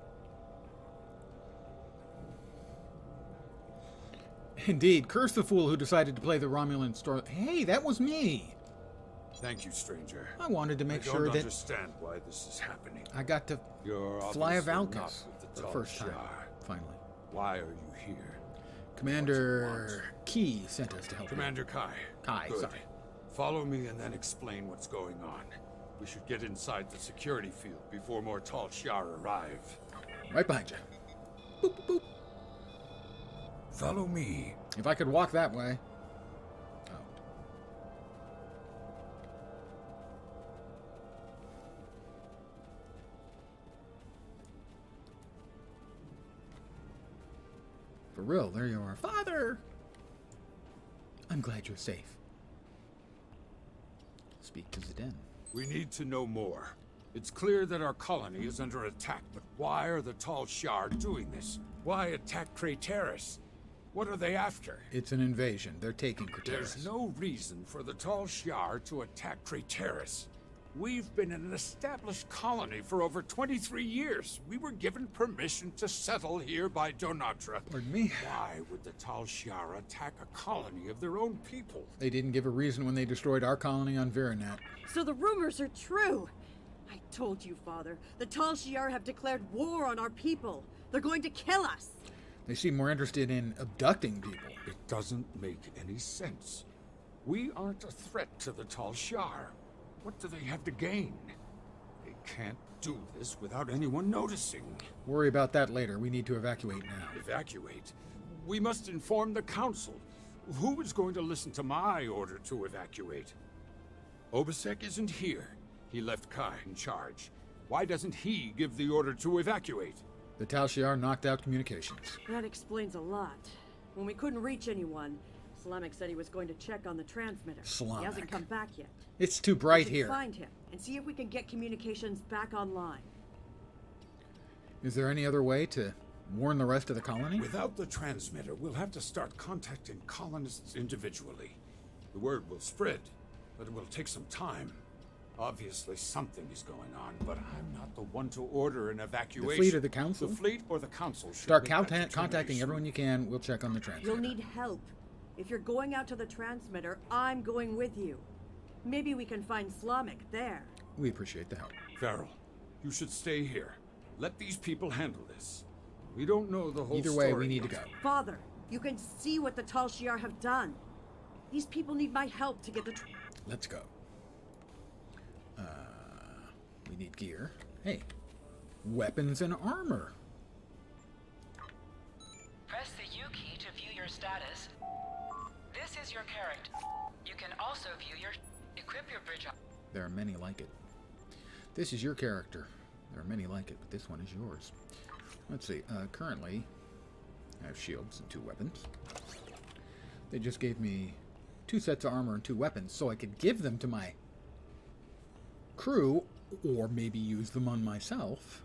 Indeed, curse the fool who decided to play the Romulan story. Hey, that was me. Thank you, stranger. I wanted to make sure that I don't understand why this is happening. I got to You're fly a obviously Valkis not with the Tal first time, Shiar. finally. Why are you here? Commander Key sent us to help Commander you. Kai. Kai, Good. sorry. Follow me and then explain what's going on. We should get inside the security field before more Tal Shiar arrive. Right behind you. Boop, boop, boop. Follow me. If I could walk that way. Oh. For real, there you are. Father! I'm glad you're safe. Speak to Zidane. We need to know more. It's clear that our colony is under attack, but why are the Tal Shiar doing this? Why attack Craterus? What are they after? It's an invasion. They're taking Craterus. There's no reason for the Tal Shiar to attack Craterus. We've been an established colony for over 23 years. We were given permission to settle here by Donatra. Pardon me? Why would the Tal Shiar attack a colony of their own people? They didn't give a reason when they destroyed our colony on Virinat. So the rumors are true. I told you, Father. The Tal Shiar have declared war on our people. They're going to kill us. They seem more interested in abducting people. It doesn't make any sense. We aren't a threat to the Tal Shiar. What do they have to gain? They can't do this without anyone noticing. Worry about that later. We need to evacuate now. Evacuate? We must inform the council. Who is going to listen to my order to evacuate? Obisek isn't here. He left Kai in charge. Why doesn't he give the order to evacuate? The Tal Shiar knocked out communications. That explains a lot. When we couldn't reach anyone, Slamek said he was going to check on the transmitter. Slamek. He hasn't come back yet. It's too bright we should here. Find him and see if we can get communications back online. Is there any other way to warn the rest of the colony? Without the transmitter, we'll have to start contacting colonists individually. The word will spread, but it will take some time. Obviously, something is going on, but I'm not the one to order an evacuation. The fleet or the council? The fleet or the council should Start make that contacting everyone you can. We'll check on the transmitter. You'll need help. If you're going out to the transmitter, I'm going with you. Maybe we can find Slamek there. We appreciate the help. Farrell, you should stay here. Let these people handle this. We don't know the whole Either story. way, we need to go. Father, you can see what the Tal Shiar have done. These people need my help to get the... Let's go. We need gear. Hey, weapons and armor. Press the U key to view your status. This is your character. You can also view your... Equip your bridge... There are many like it. This is your character. There are many like it, but this one is yours. Let's see. Currently, I have shields and 2 weapons. They just gave me 2 sets of armor and 2 weapons, so I could give them to my crew, or maybe use them on myself,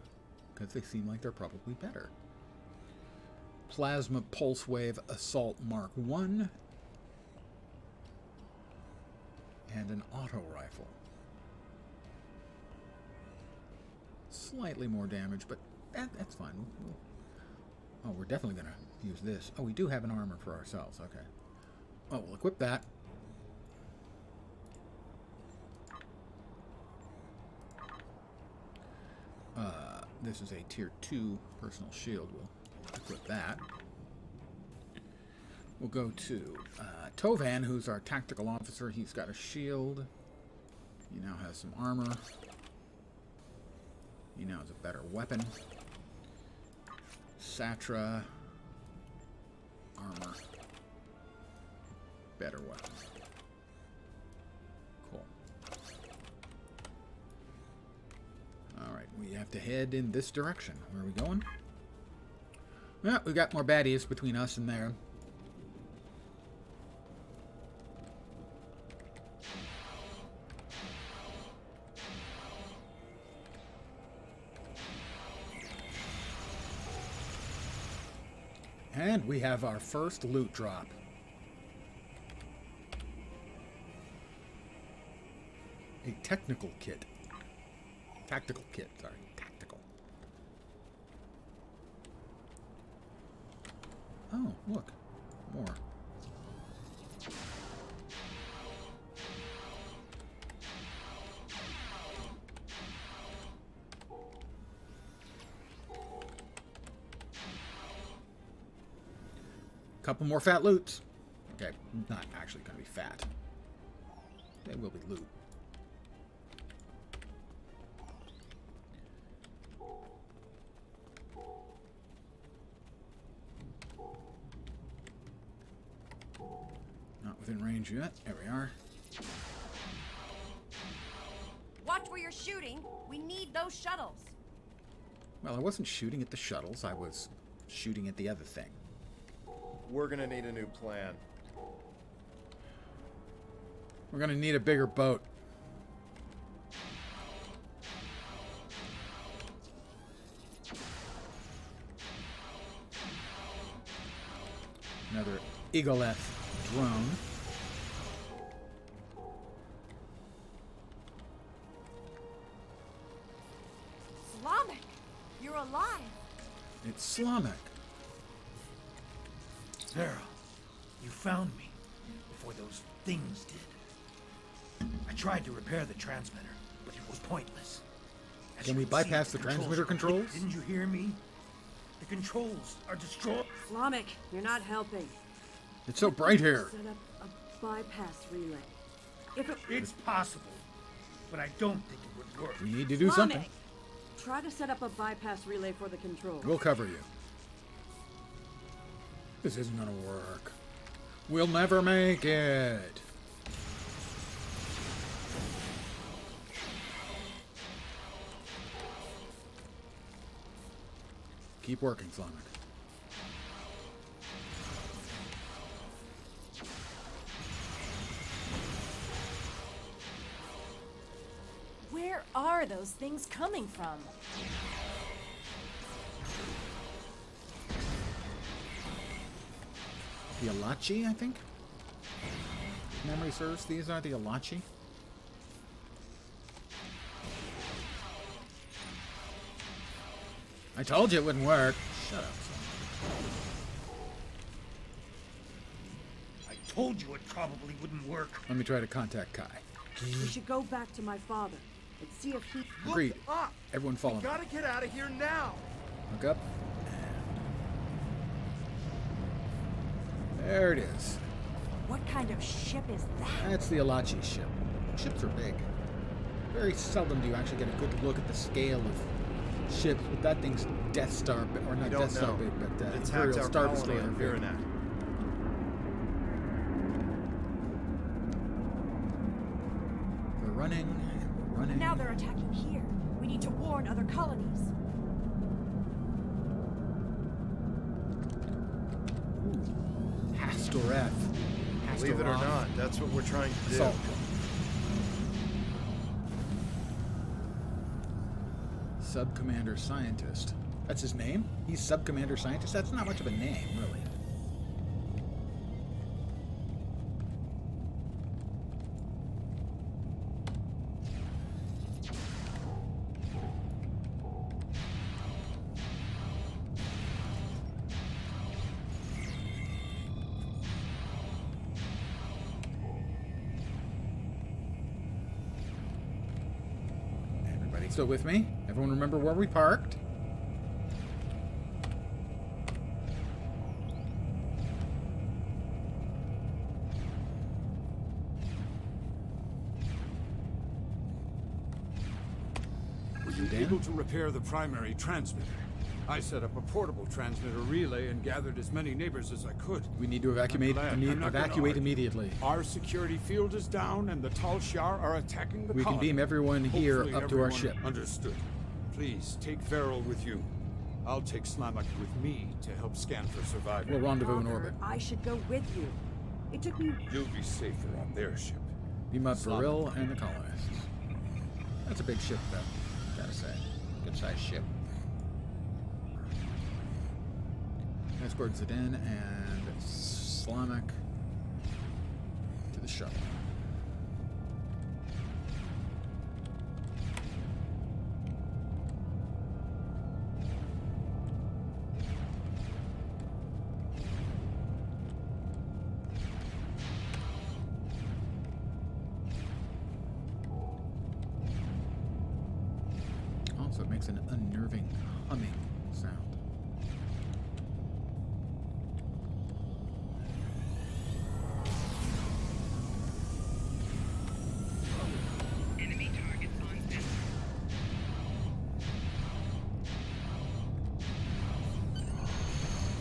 because they seem like they're probably better. Plasma Pulse Wave Assault Mark 1. And an auto rifle. Slightly more damage, but that's fine. Oh, we're definitely going to use this. Oh, we do have an armor for ourselves. Okay. Oh, we'll equip that. This is a tier 2 personal shield. We'll equip that. We'll go to Tovan, who's our tactical officer. He's got a shield. He now has some armor. He now has a better weapon. Satra. Armor. Better weapon. Cool. Alright, we have to head in this direction. Where are we going? Well, we got more baddies between us and there. And we have our first loot drop. A technical kit. Tactical kit, sorry. Tactical. Oh, look. More. Couple more fat loots. Okay, not actually going to be fat. They will be loot. Not within range yet. There we are. Watch where you're shooting. We need those shuttles. Well, I wasn't shooting at the shuttles. I was shooting at the other thing. We're gonna need a new plan. We're gonna need a bigger boat. Another Eagoleth drone. Slamek, you're alive. It's Slamek. Vera, you found me before those things did. I tried to repair the transmitter, but it was pointless. As Can you we see, bypass the transmitter controls? Didn't you hear me? The controls are destroyed. Slamek, you're not helping. It's so bright here. Set up a bypass relay. If It's possible, but I don't think it would work. We need to do something. Try to set up a bypass relay for the control. We'll cover you. This isn't gonna work. We'll never make it. Keep working, Slamek. Where are those things coming from? The Alachi, I think? If memory serves, these are the Alachi. I told you it wouldn't work. Shut up, I told you it probably wouldn't work. Let me try to contact Kai. We should go back to my father and see if he... Agreed. Look up. Everyone follow me. We gotta get out of here now. Look up. There it is. What kind of ship is that? That's the Alachi ship. Ships are big. Very seldom do you actually get a good look at the scale of ships, but that thing's Death Star, or not Death Star big, but Imperial Star Destroyer big. We're running, and we're running. Now they're attacking here. We need to warn other colonies. Hastoreth. Believe it or not, that's what we're trying to do. Assault. Sub-Commander Scientist. That's his name? He's Sub-Commander Scientist? That's not much of a name, really. Still with me? Everyone remember where we parked? Were you able to repair the primary transmitter? I set up a portable transmitter relay and gathered as many neighbors as I could. We need to evacuate immediately. Our security field is down and the Tal Shiar are attacking the We can colony. beam everyone here Hopefully up to our everyone ship. Understood. Please take Varel with you. I'll take Slamak with me to help scan for survivors. We'll rendezvous in orbit. I should go with you. It took me... You'll be safer on their ship. Beam up Varel and the colonists. That's a big ship, though. Gotta say. Good sized ship. Escort Zidane and Slamak to the shuttle. Also, it makes an unnerving humming sound.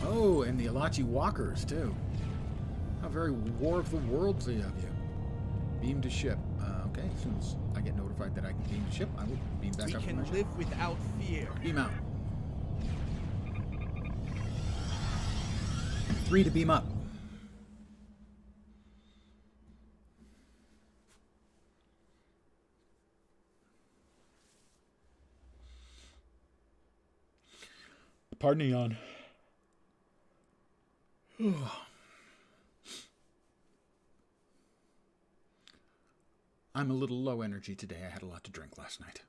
Oh, and the Alachi Walkers, too. How very War of the Worldsy of you. Beam to ship. Okay, as soon as I get notified that I can beam to ship, I will beam back up to my ship. We can live without fear. Beam out. 3 to beam up. Pardon, Eon. I'm a little low energy today. I had a lot to drink last night.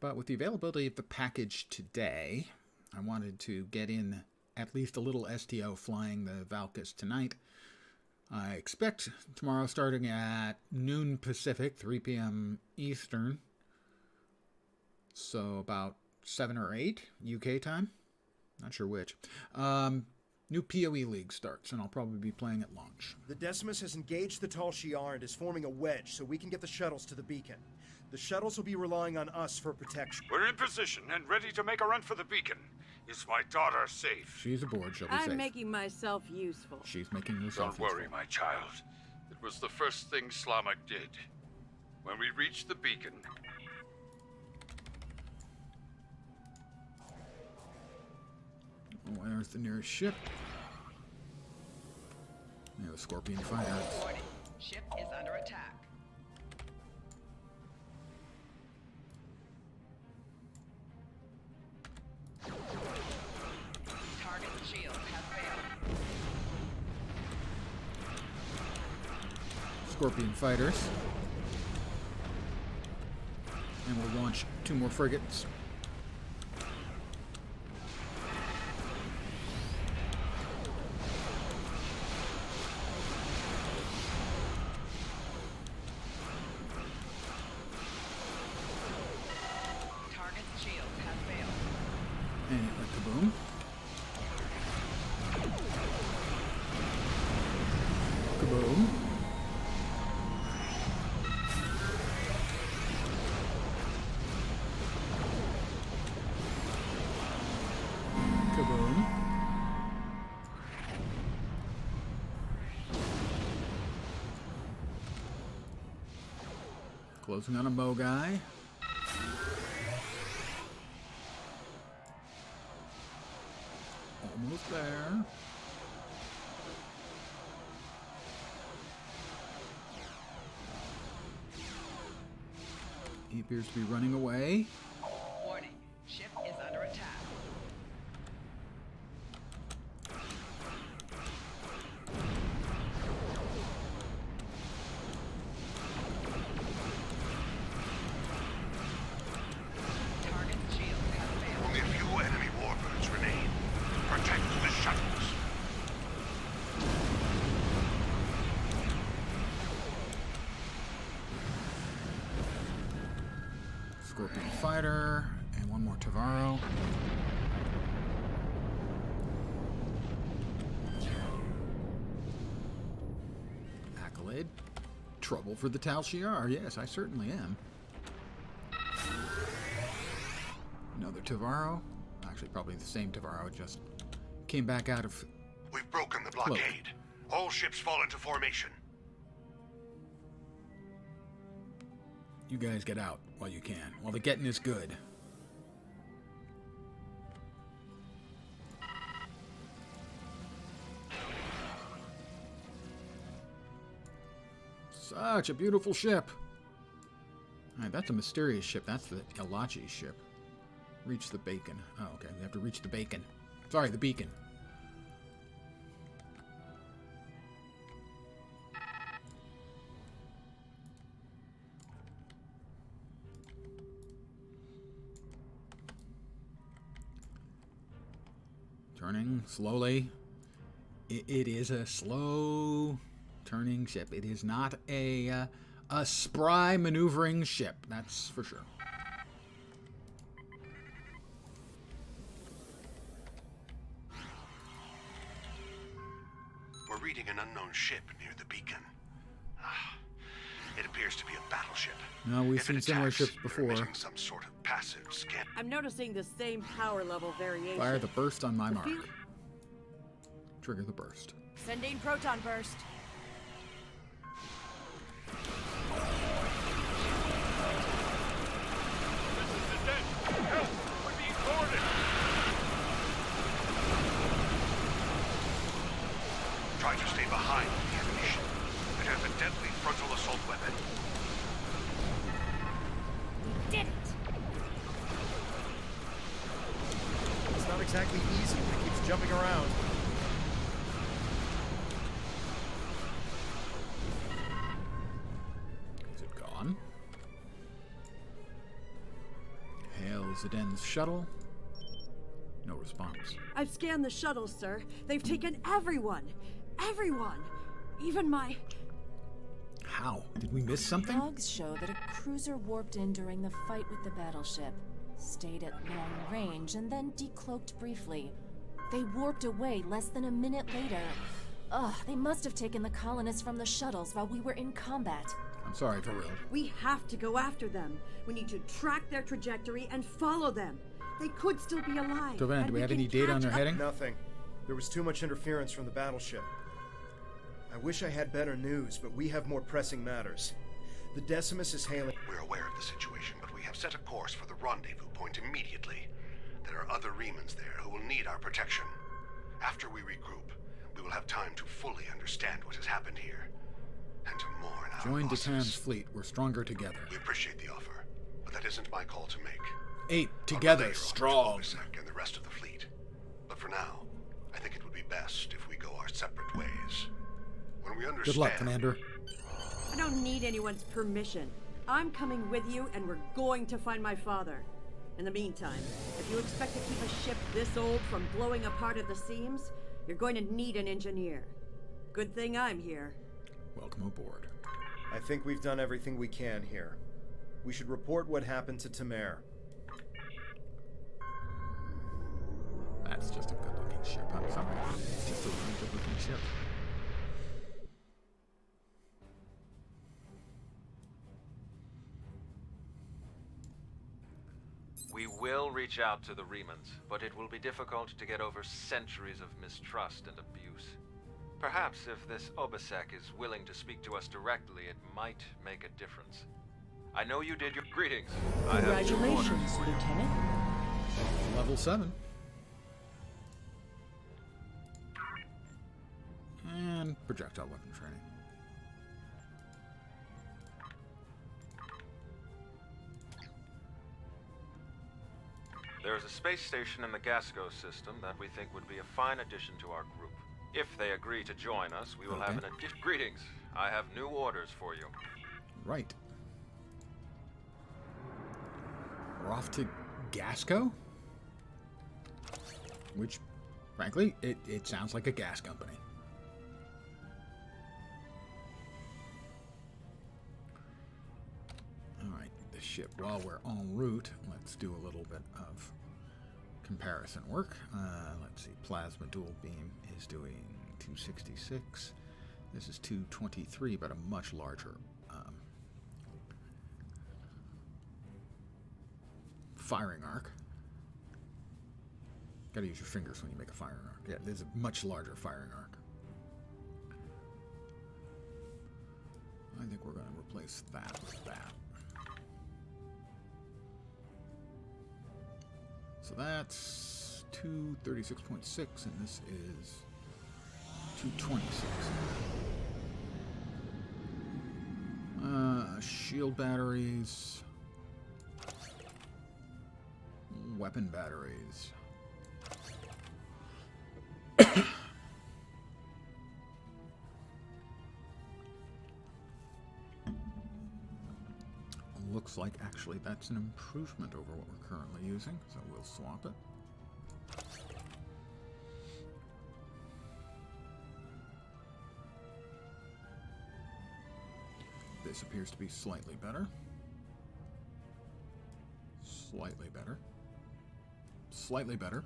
But with the availability of the package today, I wanted to get in at least a little STO flying the Valkis tonight. I expect tomorrow starting at noon Pacific, 3 p.m. Eastern. So about 7 or 8 UK time. Not sure which. New PoE League starts, and I'll probably be playing at launch. The Decimus has engaged the Tal Shiar and is forming a wedge so we can get the shuttles to the beacon. The shuttles will be relying on us for protection. We're in position and ready to make a run for the beacon. Is my daughter safe? She's aboard. She'll be safe. I'm making myself useful. She's making herself Don't worry, useful. my child. It was the first thing Slamak did. When we reached the beacon... Oh, there's the nearest ship. Yeah, the Scorpion fighters. Warning. Ship is under attack. Target's shield has failed. Scorpion fighters. And we'll launch 2 more frigates. Target's shield has failed. And it went kaboom. Kaboom. Kaboom. Closing on a Mogai. Almost there. appears to be running away. Warning, ship is under attack. Target's shield has failed. Only a few enemy warbirds remain. Protect the shuttles. Scorpion fighter, and one more Tavaro. Accolade. Trouble for the Tal Shiar. Yes, I certainly am. Another Tavaro. Actually, probably the same Tavaro, just came back out of... We've broken the blockade. All ships fall into formation. You guys get out while you can, while the getting is good. Such a beautiful ship. Alright, that's a mysterious ship. That's the Elachi ship. Reach the beacon. Oh, okay. We have to reach the beacon. Sorry, the beacon. Turning slowly. It is a slow turning ship. It is not a spry maneuvering ship. That's for sure. We're reading an unknown ship near the beacon. It appears to be a battleship. No, we've If seen it similar attacks, ships they're before. emitting some sort of passive scan. I'm noticing the same power level variation. Fire the burst on my mark. Repeat. Trigger the burst. Sending proton burst. Help! We're being boarded! Try to stay behind the enemy ship. It has a deadly frontal assault weapon. We did it! It's not exactly easy when it keeps jumping around. Is it gone? Hail Ziden's shuttle. No response. I've scanned the shuttles, sir. They've taken everyone. Everyone. Even my... How? Did we miss something? Logs show that a cruiser warped in during the fight with the battleship, stayed at long range, and then decloaked briefly. They warped away less than a minute later. Ugh, they must have taken the colonists from the shuttles while we were in combat. I'm sorry, for real. We have to go after them. We need to track their trajectory and follow them. They could still be alive. Dovan, do we have any data on their heading? Nothing. There was too much interference from the battleship. I wish I had better news, but we have more pressing matters. The Decimus is hailing... We're aware of the situation, but we have set a course for the rendezvous point immediately. There are other Remans there who will need our protection. After we regroup, we will have time to fully understand what has happened here. And to mourn our Join losses. Detan's fleet. We're stronger together. We appreciate the offer, but that isn't my call to make. 8 I'll together, relay your strong. orders to Obisek and the rest of the fleet. But for now, I think it would be best if we go our separate ways. When we understand... Good luck, Commander. I don't need anyone's permission. I'm coming with you, and we're going to find my father. In the meantime, if you expect to keep a ship this old from blowing apart at the seams, you're going to need an engineer. Good thing I'm here. Welcome aboard. I think we've done everything we can here. We should report what happened to Tamer. That's just a good-looking ship. I'm sorry. It's just a really good-looking ship. We will reach out to the Remans, but it will be difficult to get over centuries of mistrust and abuse. Perhaps if this Obisek is willing to speak to us directly, it might make a difference. I know you did your greetings. Congratulations, Lieutenant. Level 7. And projectile weapon training. There is a space station in the Gasco system that we think would be a fine addition to our group. If they agree to join us, we will have an addition. Greetings. I have new orders for you. Right. We're off to Gasco? Which, frankly, it sounds like a gas company. Alright, the ship. While we're en route, let's do a little bit of comparison work. Let's see. Plasma dual beam is doing 266. This is 223, but a much larger firing arc. Gotta use your fingers when you make a firing arc. Yeah, there's a much larger firing arc. I think we're going to replace that with that. So that's 236.6, and this is 226. Shield batteries. Weapon batteries. Looks like actually that's an improvement over what we're currently using, so we'll swap it. This appears to be slightly better. Slightly better. Slightly better.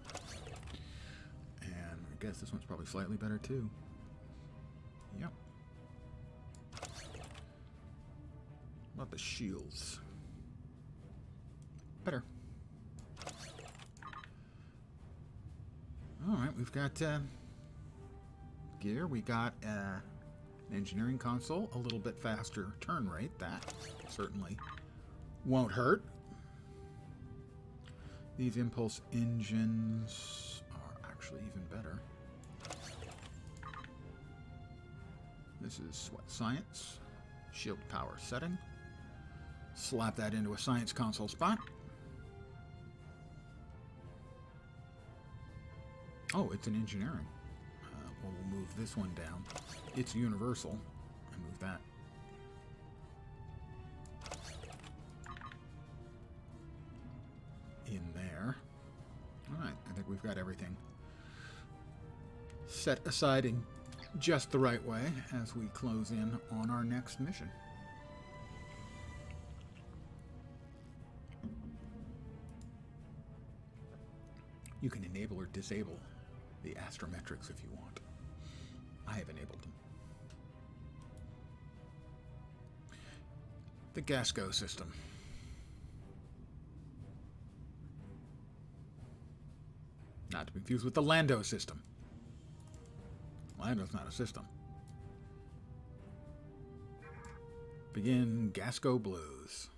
And I guess this one's probably slightly better too. Yep. What about the shields? Better. Alright, we've got gear. We got an engineering console, a little bit faster turn rate. That certainly won't hurt. These impulse engines are actually even better. This is what, science? Shield power setting. Slap that into a science console spot. Oh, it's an engineering. Well, we'll move this one down. It's universal. And move that. In there. Alright, I think we've got everything set aside in just the right way as we close in on our next mission. You can enable or disable the astrometrics if you want. I have enabled them. The Gasco system. Not to be confused with the Lando system. Lando's not a system. Begin Gasco Blues.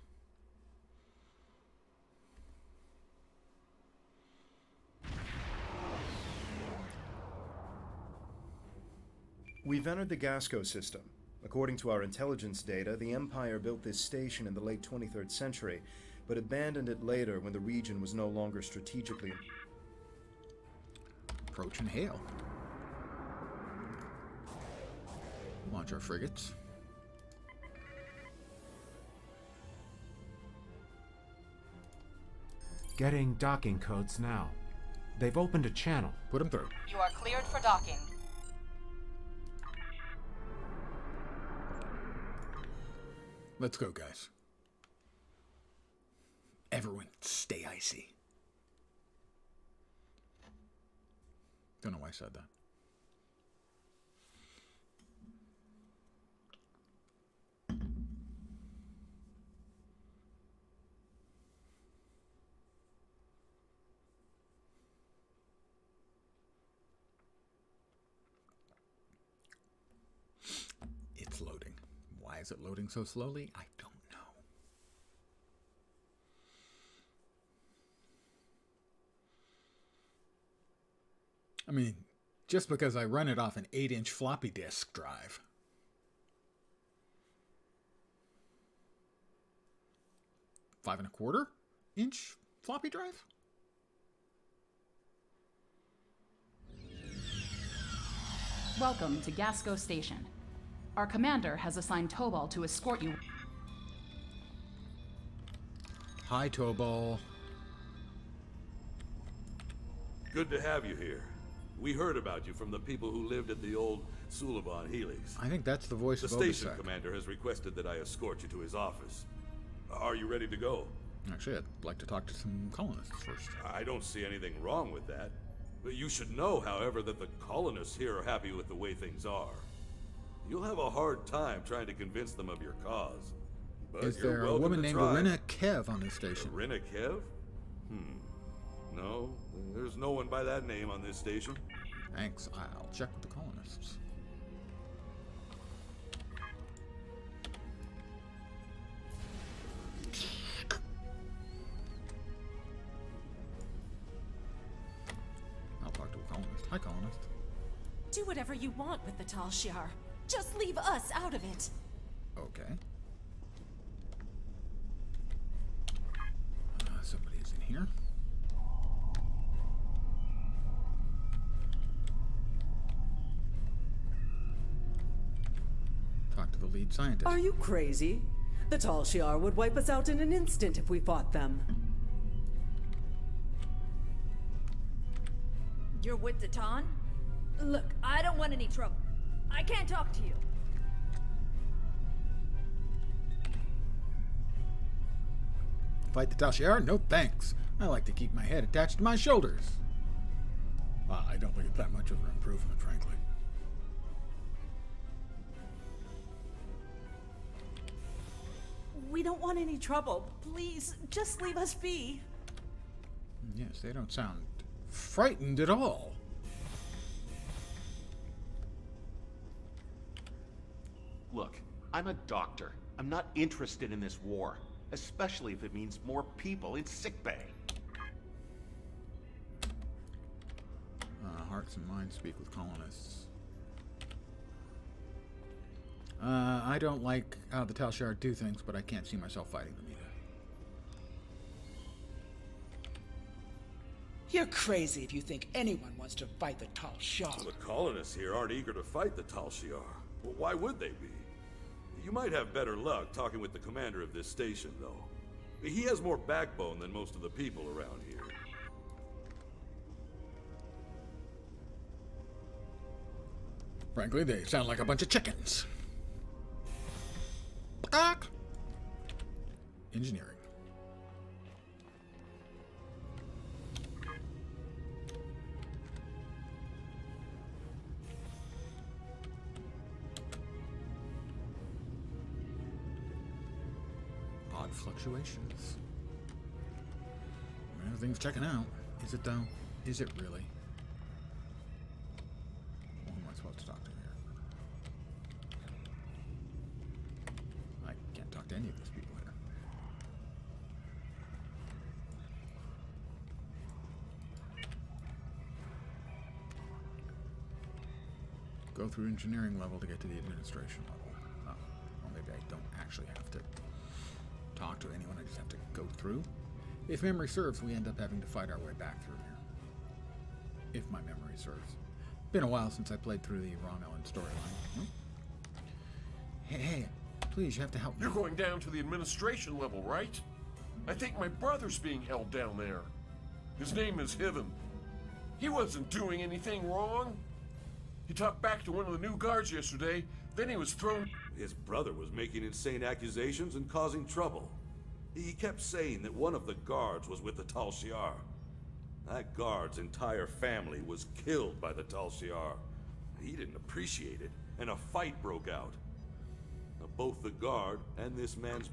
We've entered the Gasco system. According to our intelligence data, the Empire built this station in the late 23rd century, but abandoned it later when the region was no longer strategically... Approach and hail. Launch our frigates. Getting docking codes now. They've opened a channel. Put them through. You are cleared for docking. Let's go, guys. Everyone, stay icy. Don't know why I said that. It's loading. Why is it loading so slowly? I don't know. I mean, just because I run it off an 8-inch floppy disk drive. $5.25-inch floppy drive? Welcome to Gasco Station. Our commander has assigned Tobal to escort you. Hi, Tobal. Good to have you here. We heard about you from the people who lived at the old Suliban Helix. I think that's the voice The of station Obisek. commander has requested that I escort you to his office. Are you ready to go? Actually, I'd like to talk to some colonists first. I don't see anything wrong with that. But you should know, however, that the colonists here are happy with the way things are. You'll have a hard time trying to convince them of your cause. But Is you're there a welcome woman to named try. Irina Kev on this station? Irina Kev? No, there's no one by that name on this station. Thanks. I'll check with the colonists. I'll talk to a colonist. Hi, colonist. Do whatever you want with the Tal Shiar. Just leave us out of it. Okay. Somebody is in here. Talk to the lead scientist. Are you crazy? The Tal Shiar would wipe us out in an instant if we fought them. You're with the Ton? Look, I don't want any trouble. I can't talk to you. Fight the Tal Shiar? No thanks. I like to keep my head attached to my shoulders. I don't think it's that much of an improvement, frankly. We don't want any trouble. Please, just leave us be. Yes, they don't sound frightened at all. Look, I'm a doctor. I'm not interested in this war, especially if it means more people in sickbay. Hearts and minds speak with colonists. I don't like how the Tal Shiar do things, but I can't see myself fighting them either. You're crazy if you think anyone wants to fight the Tal Shiar. The colonists here aren't eager to fight the Tal Shiar. Well, why would they be? You might have better luck talking with the commander of this station, though. He has more backbone than most of the people around here. Frankly, they sound like a bunch of chickens. Ah! Engineering. Odd fluctuations. Everything's checking out. Is it though? Is it really? Who am I supposed to talk to here? I can't talk to any of these people here. Go through engineering level to get to the administration level. Oh, well, maybe I don't actually have to talk to anyone, I just have to go through. If memory serves, we end up having to fight our way back through here. If my memory serves. Been a while since I played through the Romulan storyline. Hey, please, you have to help me. You're going down to the administration level, right? I think my brother's being held down there. His name is Hiven. He wasn't doing anything wrong. He talked back to one of the new guards yesterday, then he was thrown. His brother was making insane accusations and causing trouble. He kept saying that one of the guards was with the Tal Shiar. That guard's entire family was killed by the Tal Shiar. He didn't appreciate it, and a fight broke out. Now, both the guard and this man's...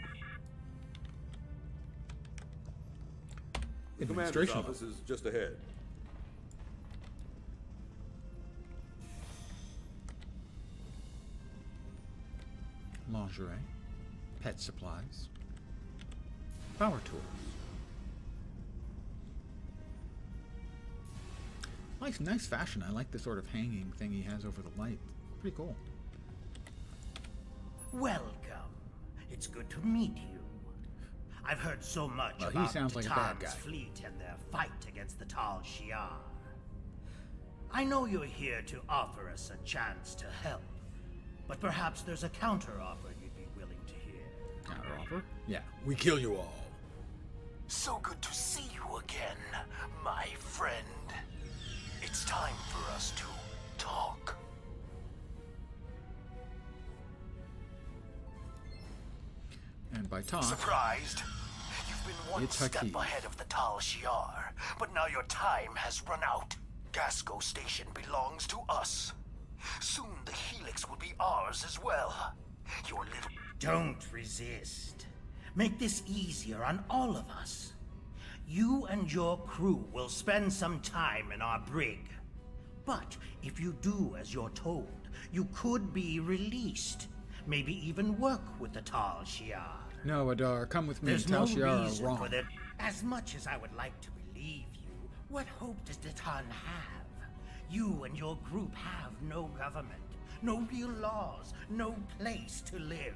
The commander's office is just ahead. Lingerie, pet supplies, power tools. Nice fashion. I like the sort of hanging thing he has over the light. Pretty cool. Welcome. It's good to meet you. I've heard so much Well, he about sounds like a bad guy. Tan's fleet and their fight against the Tal Shiar. I know you're here to offer us a chance to help, but perhaps there's a counter-offer you'd be willing to hear. Counter-offer? Yeah, we kill you all. So good to see you again, my friend. It's time for us to talk. And by talk... Surprised? You've been one step ahead of the Tal Shiar, but now your time has run out. Gasco Station belongs to us. Soon the Helix will be ours as well. Your little... Don't resist. Make this easier on all of us. You and your crew will spend some time in our brig. But if you do as you're told, you could be released. Maybe even work with the Tal Shiar. No, Adar, come with me. There's Tal no Shiar reason are wrong. for them. As much as I would like to believe you, what hope does Datan have? You and your group have no government, no real laws, no place to live.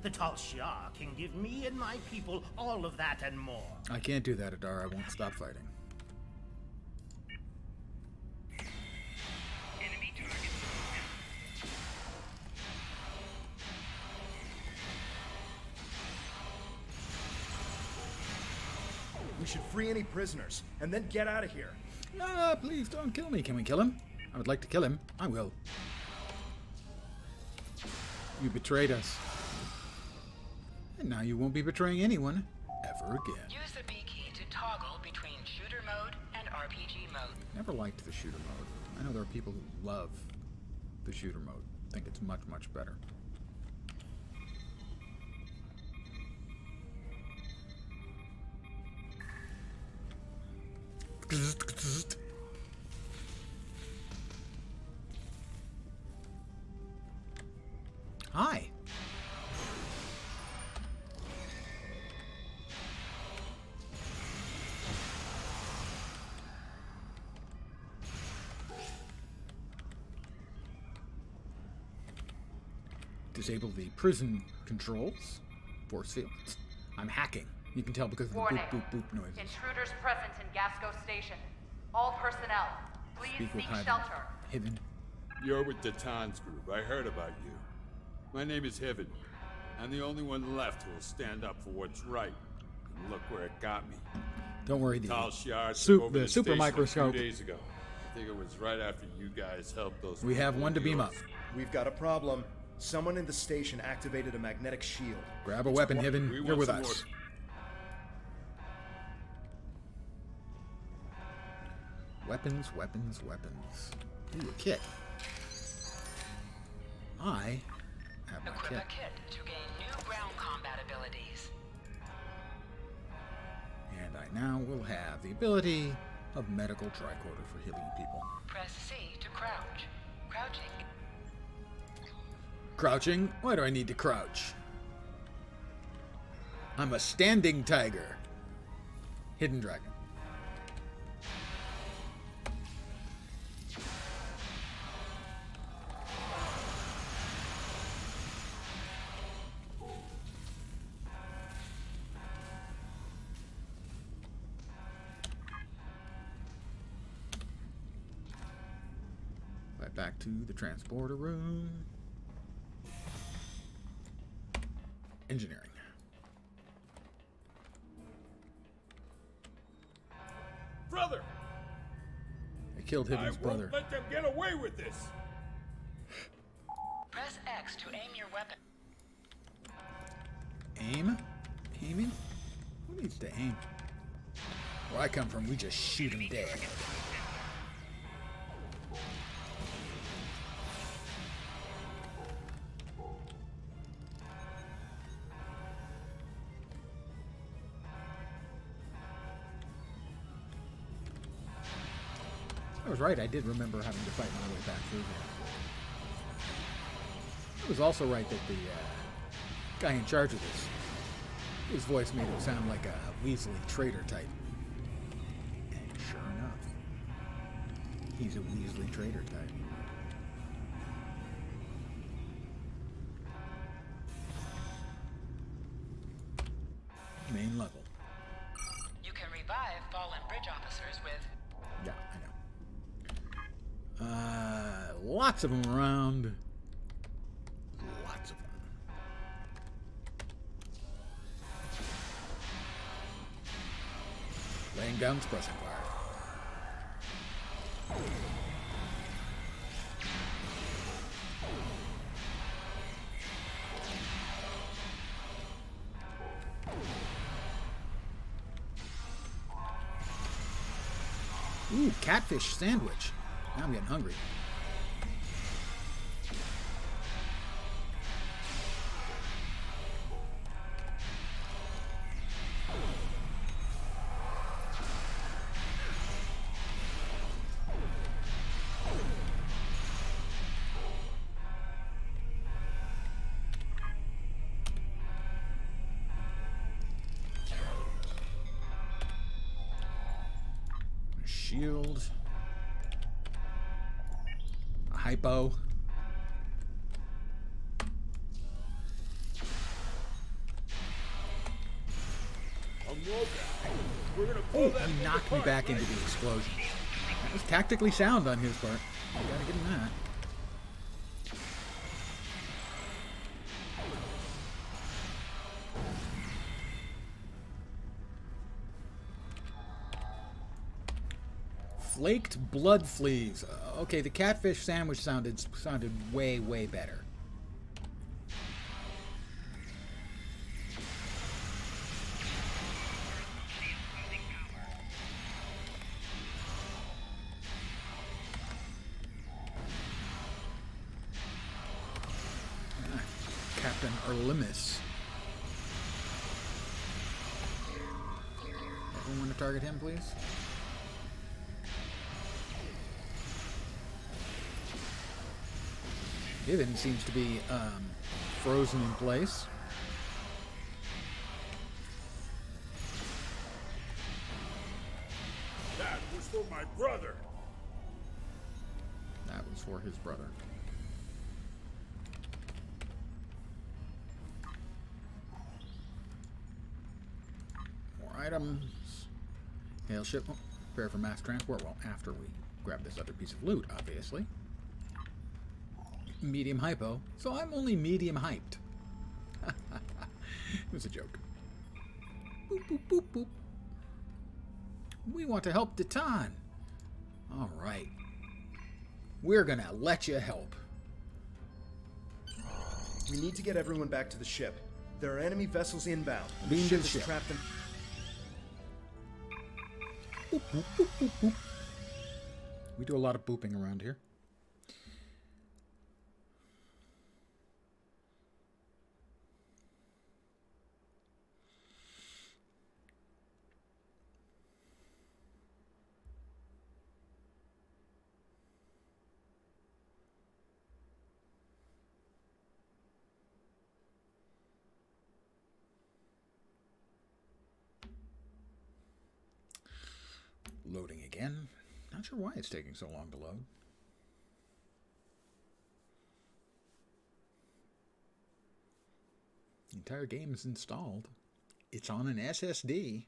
The Tal Shiar can give me and my people all of that and more. I can't do that, Adar. I won't stop fighting. We should free any prisoners, and then get out of here. Ah, please don't kill me. Can we kill him? I would like to kill him. I will. You betrayed us. And now you won't be betraying anyone ever again. Use the B key to toggle between shooter mode and RPG mode. Never liked the shooter mode. I know there are people who love the shooter mode. Think it's much, much better. Hi. Disable the prison controls. Force fields. I'm hacking. You can tell because of the Warning. boop boop boop noises. Intruders present in Gasco Station. All personnel, please Speak with seek Hyven. shelter. Hyven. You're with Datan's group. I heard about you. My name is Hyven. I'm the only one left who will stand up for what's right. And look where it got me. Don't worry, the Tal Shiar took super over the super station microscope. a few days ago. I think it was right after you guys helped those. We have people one to of beam yours. up. We've got a problem. Someone in the station activated a magnetic shield. Grab a weapon, Hyven. We You're want with some us. Weapons, weapons, weapons. Ooh, a kit. I have my Equip kit. a kit to gain new ground combat abilities. And I now will have the ability of medical tricorder for healing people. Press C to crouch. Crouching. Crouching? Why do I need to crouch? I'm a standing tiger. Hidden dragon. Right back to the transporter room. Engineering. Brother! They killed Hyven's brother. Won't let them get away with this. Press X to aim your weapon. Aim? Aiming? Who needs to aim? Where I come from, we just shoot them dead. I was right, I did remember having to fight my way back through there. I was also right that the guy in charge of this, his voice made it sound like a Weasley traitor type. And sure enough, he's a Weasley traitor type. Main level. You can revive fallen bridge officers with... Yeah, I know. Lots of them around. Lots of them. Laying down suppressing fire. Ooh, catfish sandwich. Now I'm getting hungry. Shield. A hypo. Oh, he knocked me back into the explosion. That was tactically sound on his part. I gotta give him that. Flaked blood fleas. Okay, the catfish sandwich sounded way better. Captain Erlimus. Everyone want to target him, please? Ivan seems to be frozen in place. That was for my brother. That was for his brother. More items. Hail ship. Oh, prepare for mass transport. Well, after we grab this other piece of loot, obviously. Medium hypo, so I'm only medium hyped. It was a joke. Boop, boop, boop, boop. We want to help Titan. All right. We're gonna let you help. We need to get everyone back to the ship. There are enemy vessels inbound. Beam to the ship. Trapped them. Boop, boop, boop, boop, boop. We do a lot of booping around here. Loading again. Not sure why it's taking so long to load. The entire game is installed. It's on an SSD.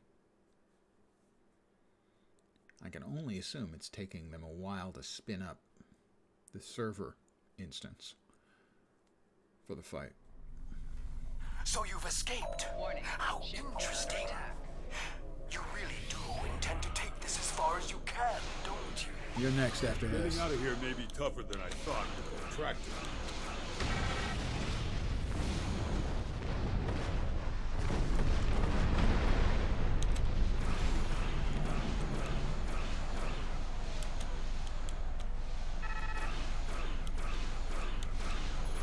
I can only assume it's taking them a while to spin up the server instance for the fight. So you've escaped. Warning. How interesting. You really do intend to take this as far as you can, don't you? You're next after this. Getting out of here may be tougher than I thought with the tractor.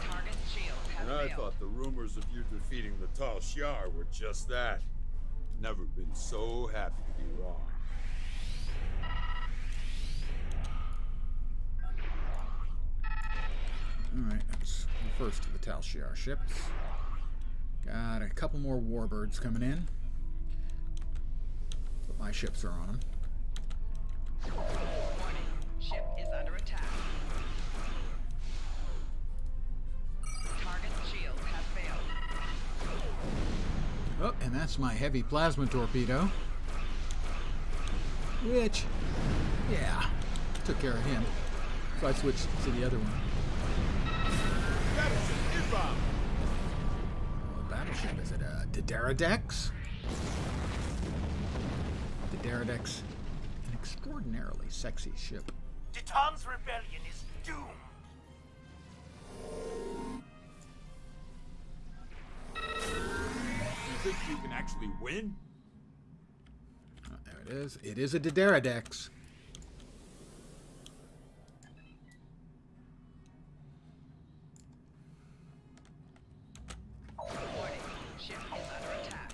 Target's shield has And I failed. thought the rumors of you defeating the Tal Shiar were just that. Never been so happy to be wrong. Alright, that's the first of the Tal Shiar ships. Got a couple more warbirds coming in. But my ships are on them. Warning. Ship is under attack. Target's shield has failed. Oh, and that's my heavy plasma torpedo. Which, yeah, took care of him. So I switched to the other one. Battleship inbound! What battleship? Is it a Dideradex? Dideradex, an extraordinarily sexy ship. Titan's rebellion is doomed. You think you can actually win? There it is. It is a Dideradex. Warning, ship is under attack.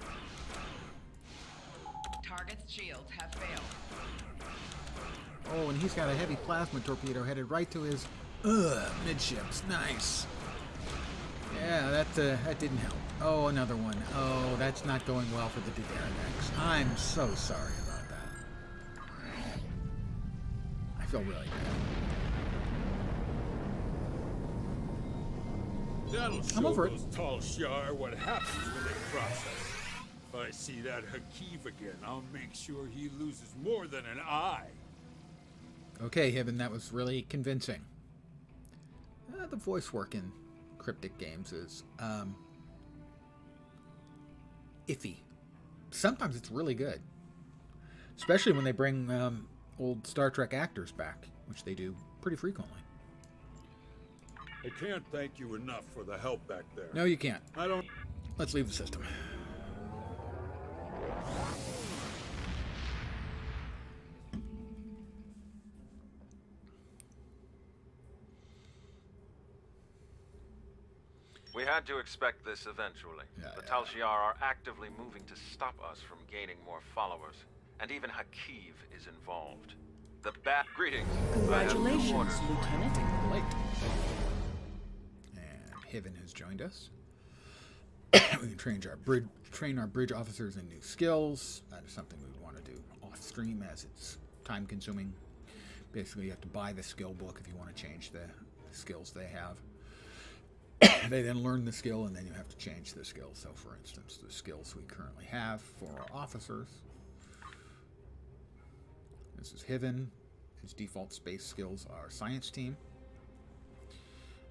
Target's shields have failed. Oh, and he's got a heavy plasma torpedo headed right to his midships. Nice. Yeah, that didn't help. Oh, another one. Oh, that's not going well for the Dideradex. I'm so sorry about that. I feel really bad. That'll I'm show over it. those tall Shi'ar what happens when they cross us. If I see that Hakeef again, I'll make sure he loses more than an eye. Okay, Hibben, that was really convincing. The voice work in cryptic games is iffy. Sometimes it's really good. Especially when they bring old Star Trek actors back, which they do pretty frequently. I can't thank you enough for the help back there. No, you can't. I don't... Let's leave the system. We had to expect this eventually. The Tal Shiar are actively moving to stop us from gaining more followers. And even Hakeef is involved. The bat... Greetings. Congratulations, Lieutenant. Late. And Hibben has joined us. We can train our bridge officers in new skills. That is something we would want to do off stream as it's time consuming. Basically, you have to buy the skill book if you want to change the skills they have. They then learn the skill, and then you have to change the skill. So, for instance, the skills we currently have for our officers. This is Hibben. His default space skills are Science Team.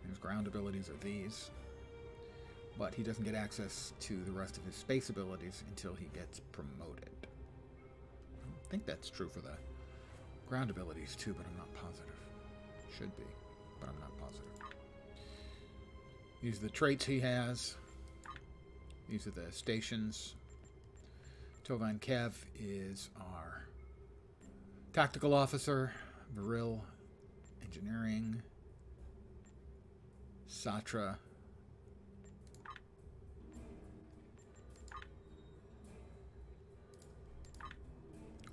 His ground abilities are these. But he doesn't get access to the rest of his space abilities until he gets promoted. I think that's true for the ground abilities too, but I'm not positive. Should be, but I'm not positive. These are the traits he has. These are the stations. Tovan Kev is our tactical officer. Viril, engineering. Satra,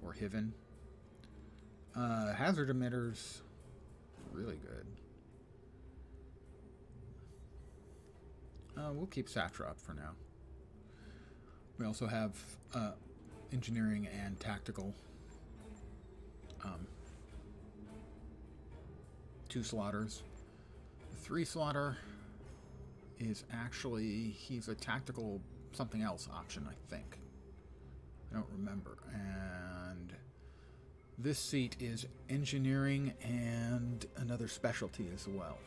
or Hibben. Hazard emitters, really good. We'll keep Satrap for now. We also have engineering and tactical. 2 slaughters. The 3 slaughter is actually, he's a tactical something else option, I think. I don't remember. And this seat is engineering and another specialty as well.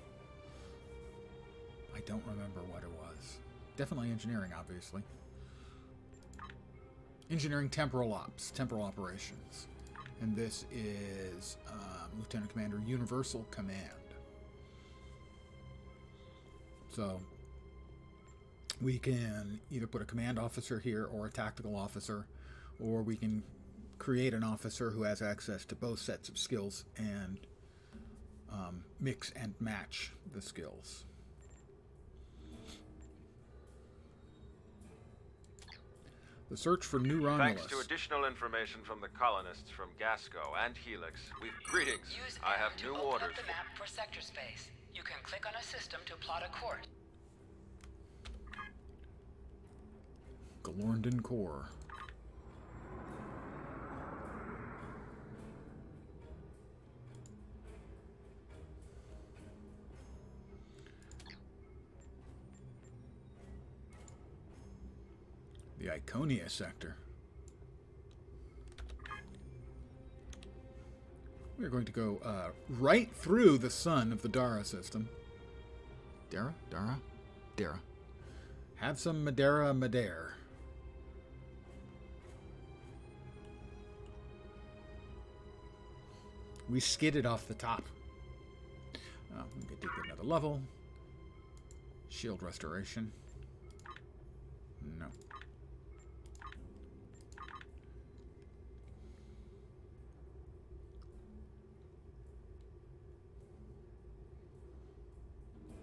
I don't remember what it was. Definitely engineering, obviously. Engineering temporal ops, temporal operations. And this is Lieutenant Commander Universal Command. So we can either put a command officer here or a tactical officer, or we can create an officer who has access to both sets of skills and mix and match the skills. The search for new Romulus. Thanks to additional information from the colonists from Gasco and Helix, we've... Greetings. Use I have M to new open orders up the map for sector space. You can click on a system to plot a course. Galorndon Core. The Iconia sector. We're going to go right through the sun of the Dara system. Dara? Have some Madeira. We skidded off the top. We could take another level. Shield restoration. No.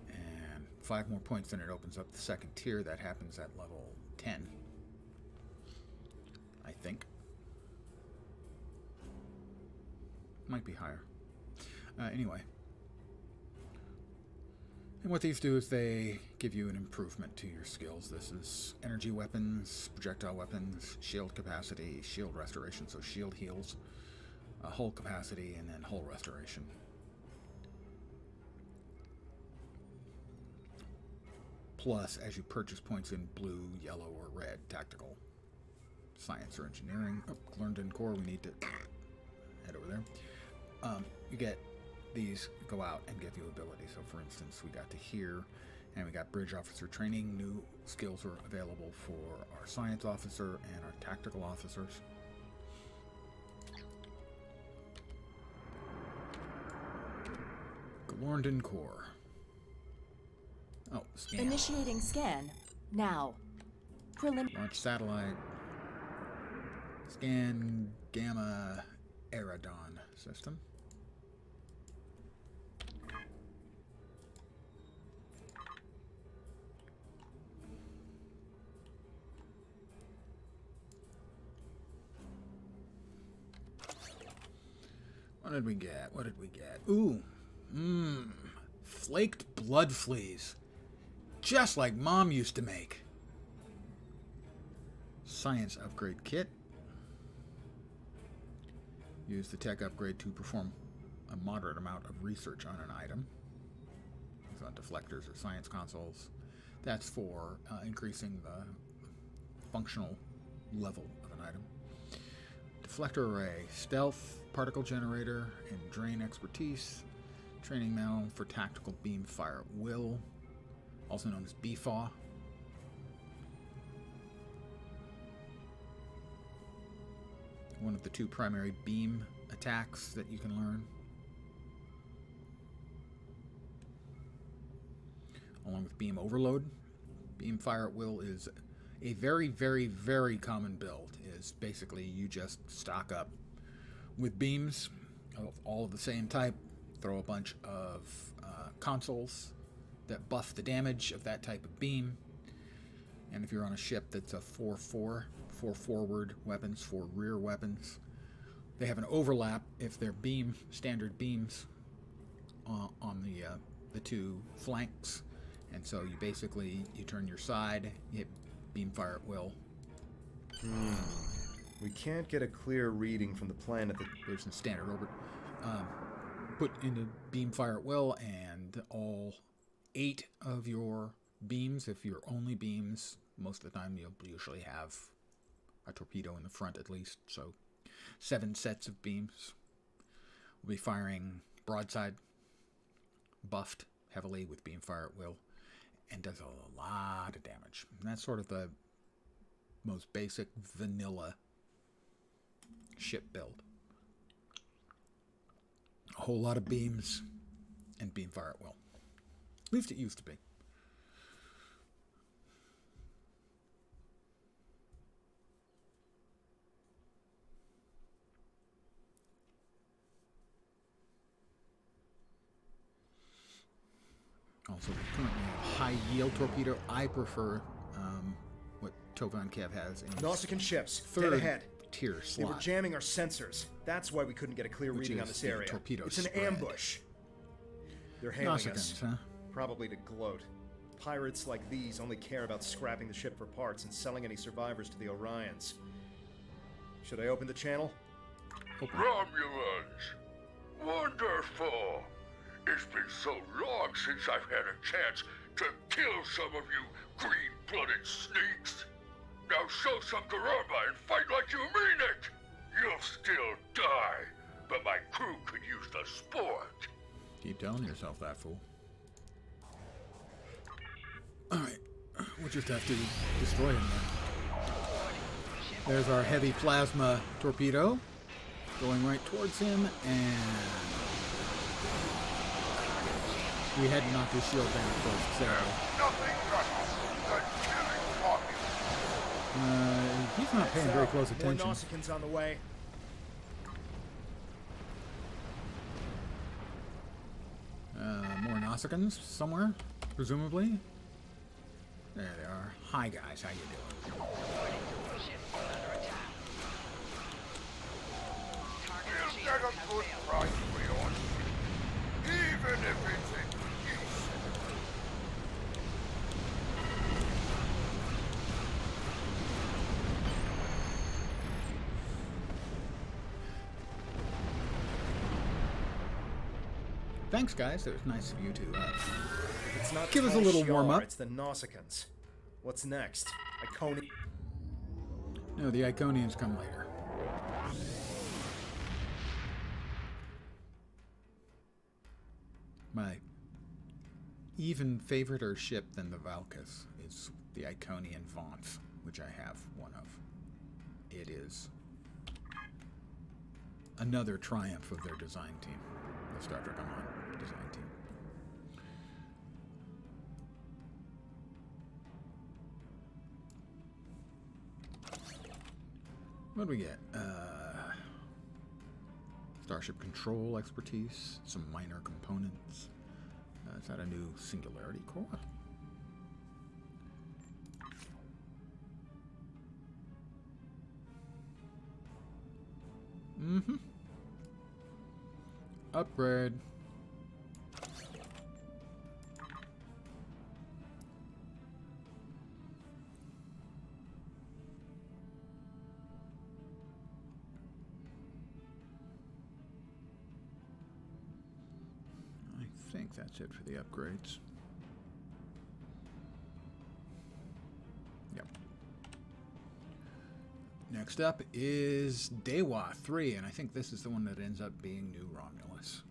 And 5 more points, then it opens up the second tier. That happens at level 10. I think. Might be higher. Anyway. And what these do is they give you an improvement to your skills. This is energy weapons, projectile weapons, shield capacity, shield restoration, so shield heals, hull capacity, and then hull restoration. Plus, as you purchase points in blue, yellow, or red, tactical, science, or engineering. Oh, learned in core, we need to head over there. You get these go out and give you ability. So for instance, we got to here, and we got bridge officer training. New skills are available for our science officer and our tactical officers. Glorndon Core. Oh, scan. Initiating scan. Now. Launch satellite. Scan Gamma Aerodon system. What did we get? What did we get? Ooh. Flaked blood fleas. Just like Mom used to make. Science upgrade kit. Use the tech upgrade to perform a moderate amount of research on an item. It's on deflectors or science consoles. That's for increasing the functional level of an item. Deflector array, stealth, particle generator, and drain expertise. Training manual for tactical beam fire at will, also known as BFAW. One of the 2 primary beam attacks that you can learn. Along with beam overload. Beam fire at will is a very, very, very common build. Is basically you just stock up with beams of all of the same type, throw a bunch of consoles that buff the damage of that type of beam, and if you're on a ship that's a 4-4, 4 forward weapons, 4 rear weapons, they have an overlap if they're standard beams on the 2 flanks, and so you basically turn your side, you hit beam fire at will. We can't get a clear reading from the planet that there's in standard orbit. Put into beam fire at will, and all 8 of your beams, if you're only beams, most of the time you'll usually have a torpedo in the front at least, so 7 sets of beams will be firing broadside, buffed heavily with beam fire at will, and does a lot of damage. And that's sort of the most basic vanilla ship build. A whole lot of beams and beam fire at will. At least it used to be. Also, currently a high yield torpedo. I prefer what Tova and Kev has in Nausicaan ships, third dead ahead. Tier slot. They were jamming our sensors. That's why we couldn't get a clear reading on this area. Torpedo it's an spread. Ambush. They're hailing us, Nausicans, huh? probably to gloat. Pirates like these only care about scrapping the ship for parts and selling any survivors to the Orions. Should I open the channel? Romulans! Wonderful! It's been so long since I've had a chance to kill some of you green-blooded sneaks. Now show some garamba and fight like you mean it! You'll still die, but my crew could use the sport. Keep telling yourself that, fool. Alright, we'll just have to destroy him then. There's our heavy plasma torpedo going right towards him, and we had to knock his shield down first, sadly. He's not paying very close attention. More Nausicaans on the way. More Nausicaans somewhere, presumably. There they are. Hi guys, how you doing? You'll get a good price for yours, even if it's indecent. Thanks, guys. It was nice of you to It's not give us a little Tal Shiar, warm up. It's the Nausicaans. What's next? Iconium. No, the Iconians come later. My even favoriter ship than the Valkis is the Iconian Vanth, which I have one of. It is another triumph of their design team, the Star Trek Online design team. What do we get? Starship control expertise, some minor components. Is that a new singularity core? Mm-hmm. Upgrade. I think that's it for the upgrades. Yep. Next up is Dewa 3, and I think this is the one that ends up being New Romulus.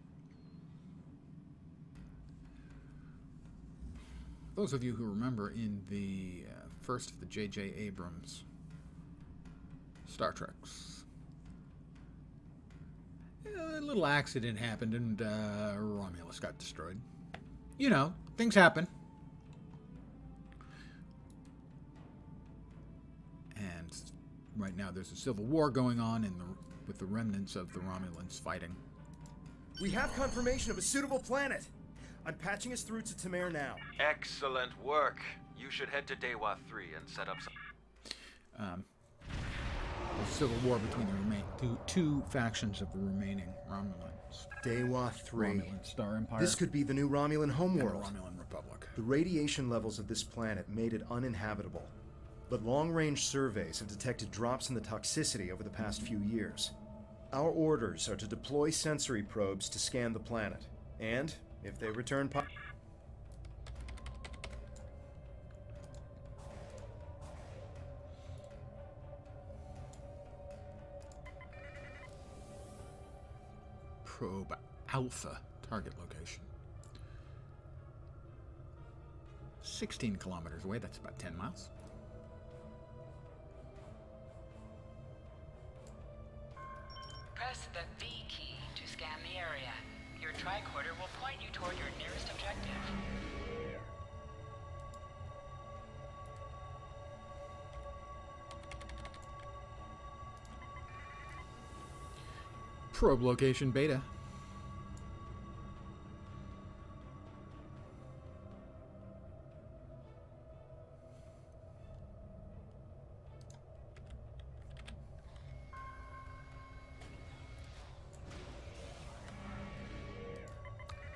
Those of you who remember in the first of the J.J. Abrams Star Treks, a little accident happened and Romulus got destroyed. You know, things happen. And right now there's a civil war going on with the remnants of the Romulans fighting. We have confirmation of a suitable planet. I'm patching us through to Tamir now. Excellent work. You should head to Dewa 3 and set up some... There's a civil war between the two factions of the remaining Romulans. Dewa 3. Romulan Star Empire. This could be the new Romulan homeworld. And the Romulan Republic. The radiation levels of this planet made it uninhabitable, but long-range surveys have detected drops in the toxicity over the past few years. Our orders are to deploy sensory probes to scan the planet, and if they return Probe Alpha target location. 16 kilometers away, that's about 10 miles. Press the V key to scan the area. Your tricorder will point you toward your nearest objective. Probe location beta.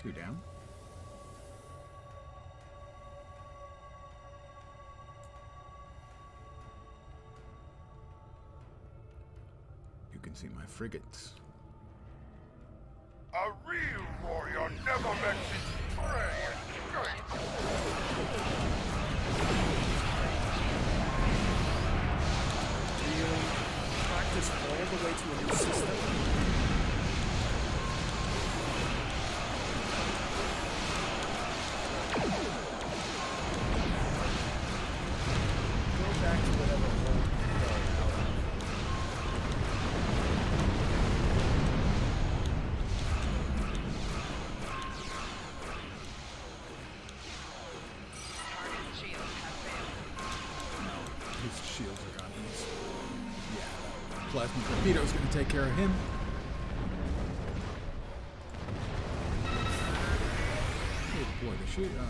Two down. You can see my frigates. A real warrior never mentions prey and strength. Really? Practice all the way to a new system? shields are gone. Yeah, plasma torpedo's going to take care of him. Deploy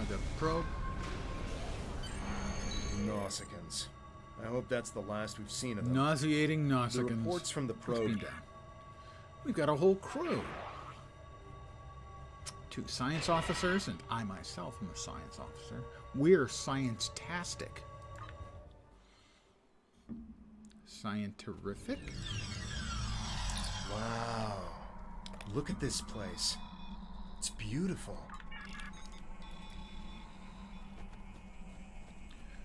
the probe. Nausicaans. I hope that's the last we've seen of them. Nauseating Nausicaans. The reports from the probe. We've got a whole crew. 2 science officers, and I myself am a science officer. We're science-tastic. Scientific? Wow. Look at this place. It's beautiful.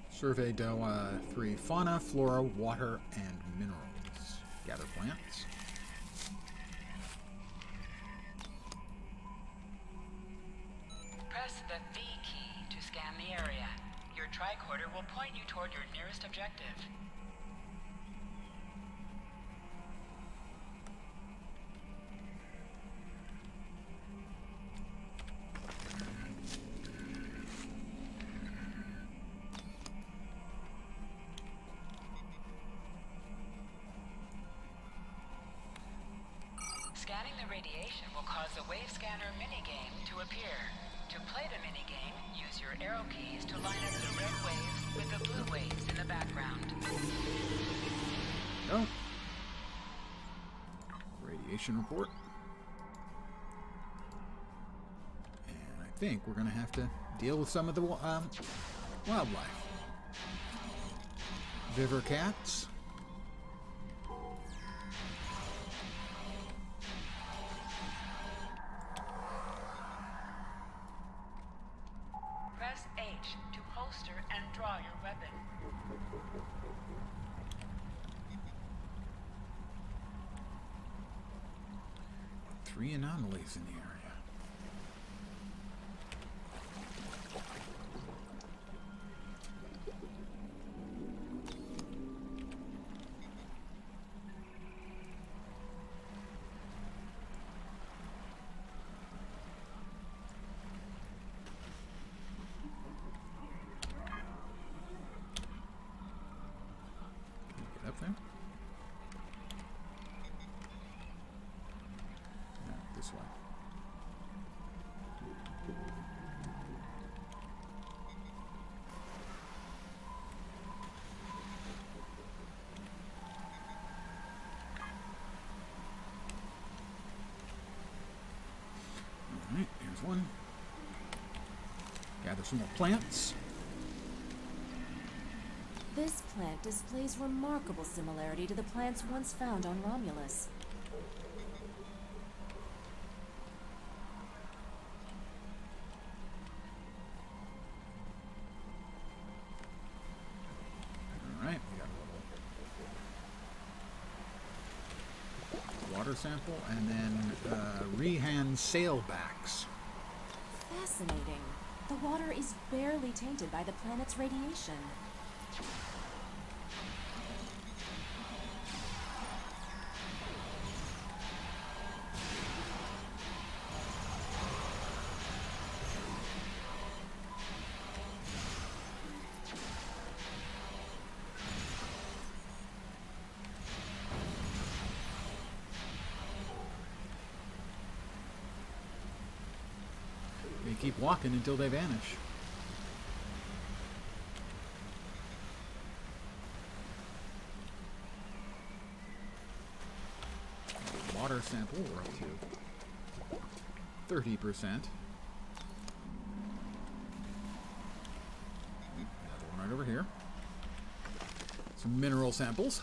Survey DOA 3 fauna, flora, water, and minerals. Gather plants. Press the V key to scan the area. Your tricorder will point you toward your nearest objective. Scanning the radiation will cause the wave scanner minigame to appear. To play the minigame, use your arrow keys to line up the red waves with the blue waves in the background. Oh. Radiation report. And I think we're going to have to deal with some of the wildlife. Viver cats. Press H to holster and draw your weapon. Three anomalies in the area. Up there? No, this way. Alright, here's one. Gather some more plants. This plant displays remarkable similarity to the plants once found on Romulus. Alright, we got a little water sample, and then Rehan sailbacks. Fascinating. The water is barely tainted by the planet's radiation. They keep walking until they vanish. Water sample, we're up to 30%. Another one right over here. Some mineral samples.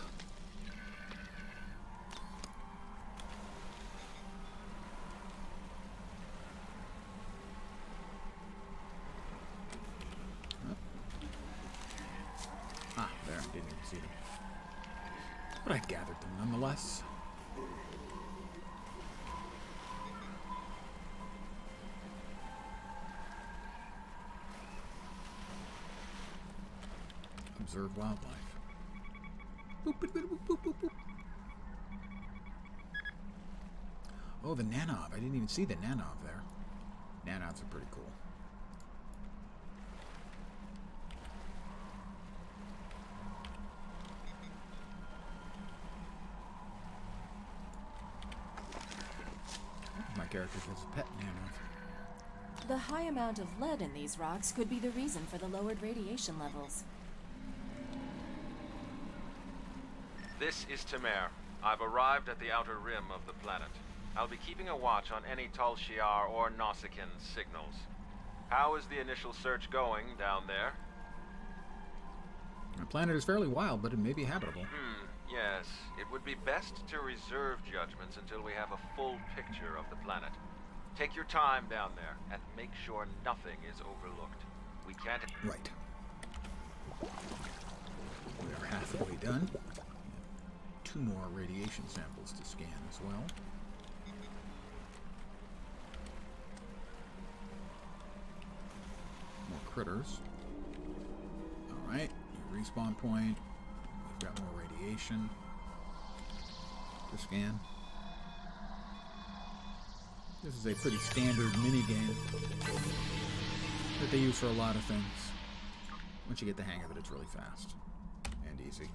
Ah, there, didn't even see them. But I gathered them nonetheless. Observe wildlife. Boop, boop, boop, boop, boop, boop. Oh, the Nanov. I didn't even see the Nanov there. Nanovs are pretty cool. characters as a pet Nanoth. The high amount of lead in these rocks could be the reason for the lowered radiation levels. This is Temer. I've arrived at the outer rim of the planet. I'll be keeping a watch on any Tal Shiar or Nausicaan signals. How is the initial search going down there? The planet is fairly wild, but it may be habitable. Yes. It would be best to reserve judgments until we have a full picture of the planet. Take your time down there, and make sure nothing is overlooked. We can't... Right. We are halfway done. 2 more radiation samples to scan as well. More critters. Alright, respawn point. We've got more radiation to scan. This is a pretty standard minigame that they use for a lot of things. Once you get the hang of it, it's really fast and easy.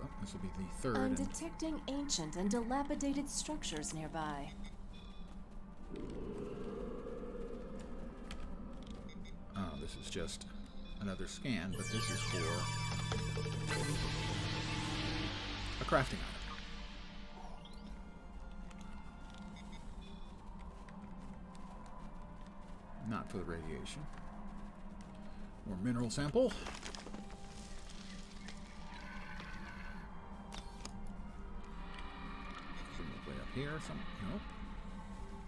Oh, this will be the 3rd. I'm detecting ancient and dilapidated structures nearby. Oh, this is just another scan, but this is for a crafting item. Not for the radiation. More mineral sample. Here, nope.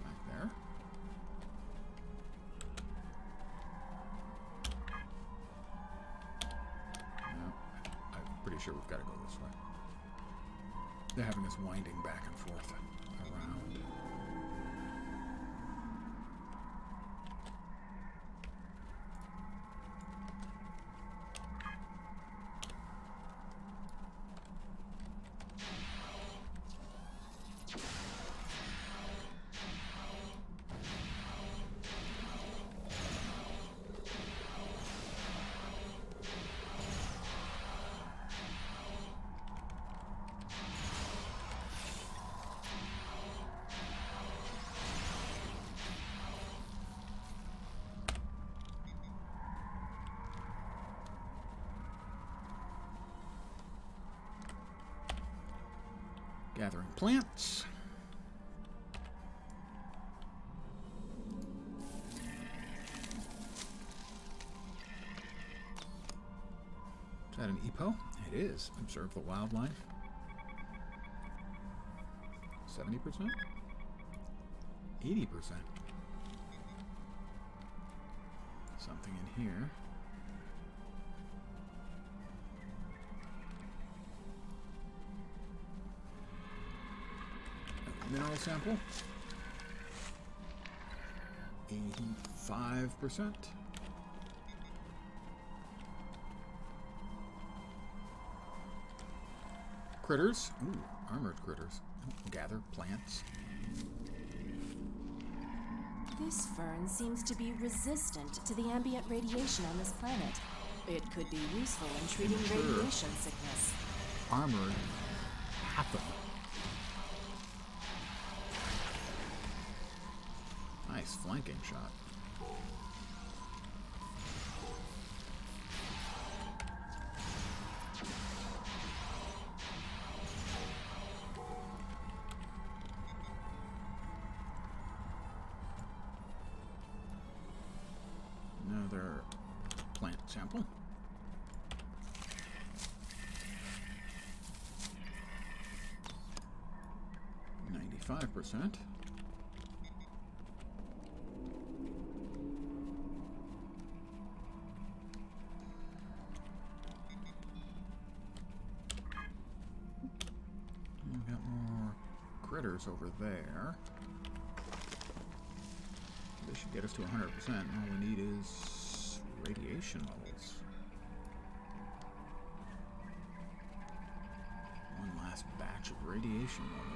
Back there. No, I'm pretty sure we've got to go this way. They're having us winding back and forth around. Gathering plants. Is that an EPO? It is. Observe the wildlife. 70%? 80%. Something in here. Mineral sample. 85%. Critters. Ooh, armored critters. Gather plants. This fern seems to be resistant to the ambient radiation on this planet. It could be useful in treating radiation sickness. Armored happen. Nice flanking shot. Another plant sample. %. We've got more critters over there. This should get us to 100%. All we need is radiation levels. radiation levels.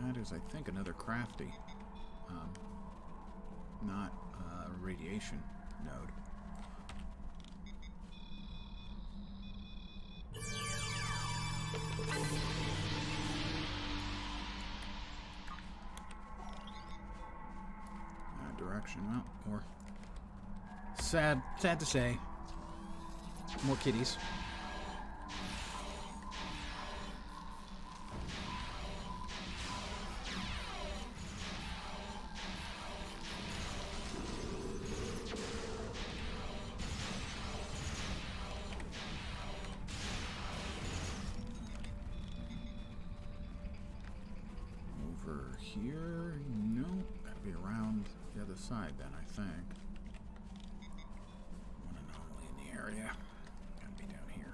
That is, I think, another crafty, not a radiation node. That direction, well, more sad to say. More kitties. Here? No. Gotta be around the other side then, I think. One anomaly in the area. Gotta be down here.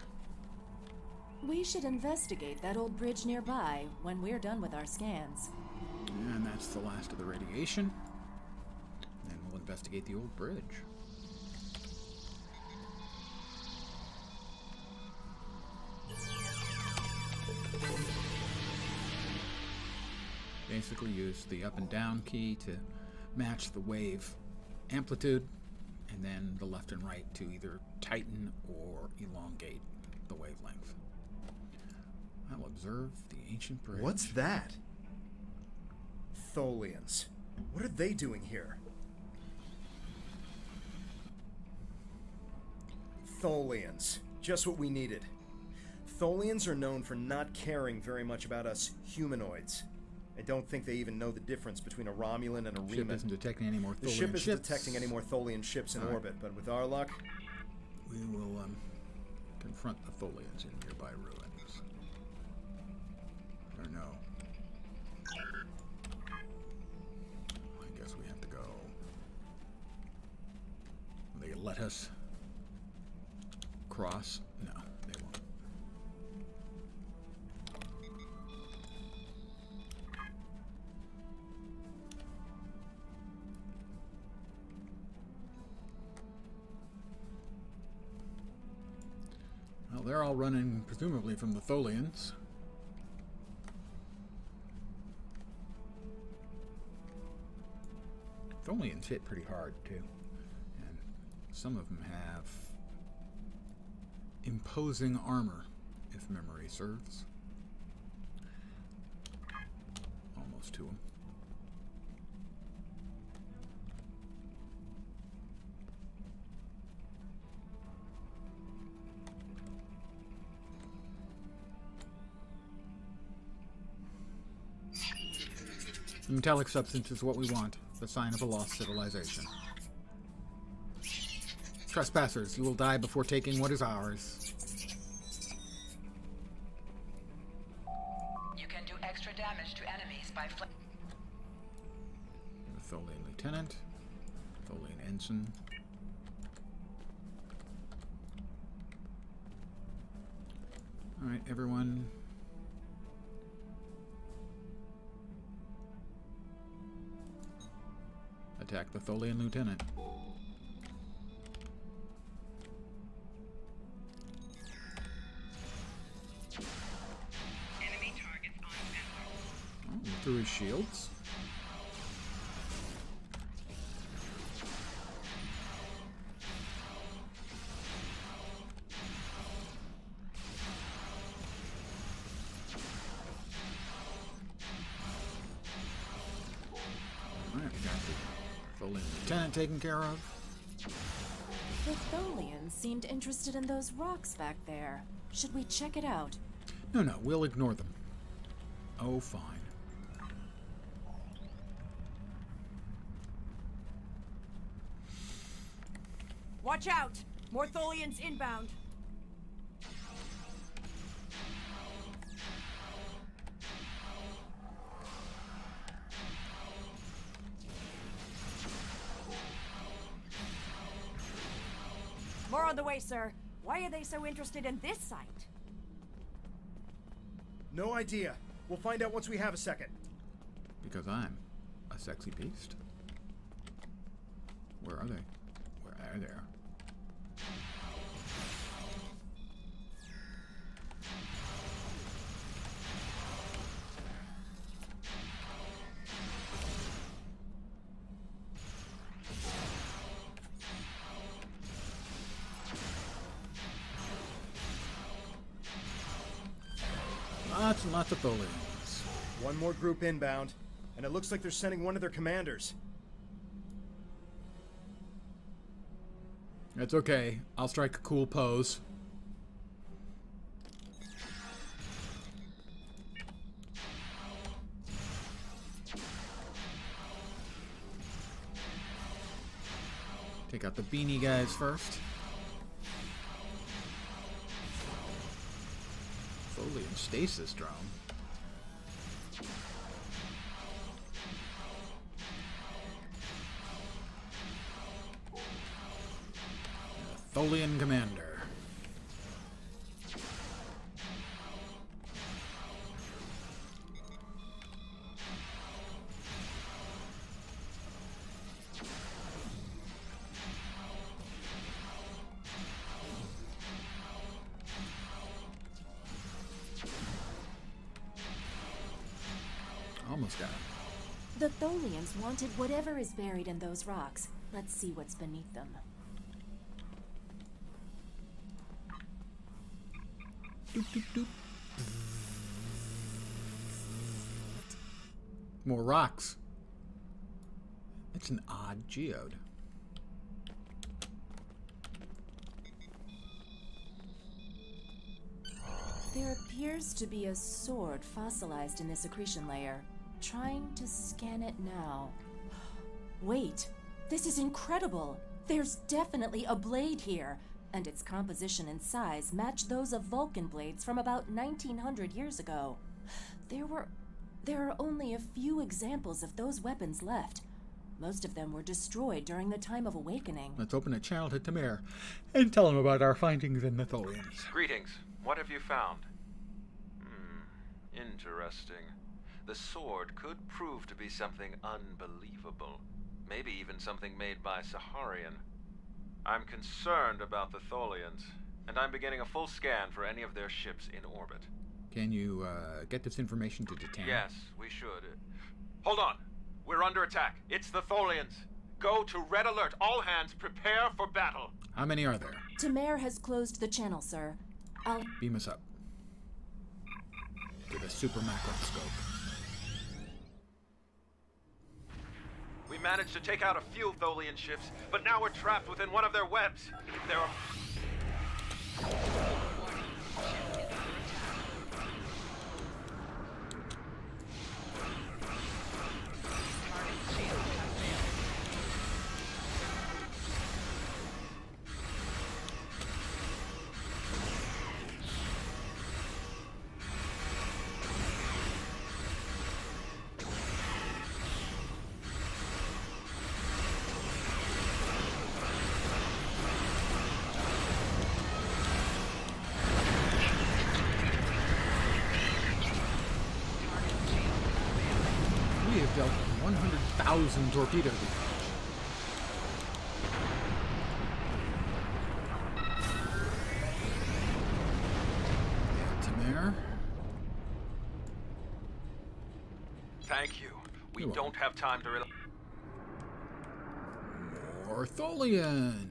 We should investigate that old bridge nearby when we're done with our scans. And that's the last of the radiation. Then we'll investigate the old bridge. Basically use the up and down key to match the wave amplitude, and then the left and right to either tighten or elongate the wavelength. I'll observe the ancient bridge. What's that? Tholians. What are they doing here? Tholians. Just what we needed. Tholians are known for not caring very much about us humanoids. I don't think they even know the difference between a Romulan and a Reman. The ship isn't detecting any more Tholian ships. The ship isn't detecting any more Tholian ships in orbit, but with our luck... we will confront the Tholians in nearby ruins. Or no. I guess we have to go. Will they let us cross? No, they won't. Well, they're all running, presumably, from the Tholians. Tholians hit pretty hard, too. And some of them have imposing armor, if memory serves. Almost to them. The metallic substance is what we want, the sign of a lost civilization. Trespassers, you will die before taking what is ours. You can do extra damage to enemies by The Tholian Lieutenant, Tholian Ensign. Alright, everyone. Attack the Tholian Lieutenant. enemy target on network. Oh, through his shields. Alright, we got the Tholian Lieutenant taken care of. The Tholians seemed interested in those rocks back there. Should we check it out? No, we'll ignore them. Oh, fine. Watch out! More Tholians inbound. on the way, sir. Why are they so interested in this site? No idea. We'll find out once we have a second. Because I'm a sexy beast. Where are they? Where are they? Lots and lots of Tholians. One more group inbound, and it looks like they're sending one of their commanders. It's okay. I'll strike a cool pose. Take out the beanie guys first. Tholian stasis drone. Tholian commander. Almost got him. The Tholians wanted whatever is buried in those rocks. Let's see what's beneath them. Doop, doop, doop. More rocks. It's an odd geode. There appears to be a sword fossilized in this accretion layer. Trying to scan it now. Wait, this is incredible. There's definitely a blade here, and its composition and size match those of Vulcan blades from about 1900 years ago. There are only a few examples of those weapons left. Most of them were destroyed during the time of awakening. Let's open a channel to Tamir and tell him about our findings in the Tholians. Greetings. What have you found? Interesting. The sword could prove to be something unbelievable. Maybe even something made by Saharian. I'm concerned about the Tholians, and I'm beginning a full scan for any of their ships in orbit. Can you get this information to Titan? Yes, we should. Hold on. We're under attack. It's the Tholians. Go to red alert. All hands prepare for battle. How many are there? Tamir has closed the channel, sir. I'll beam us up. With a super macro scope. We managed to take out a few Tholian ships, but now we're trapped within one of their webs. There are... Dealt 100,000 torpedo damage. Tamir. Thank you. We don't have time to... More Tholians.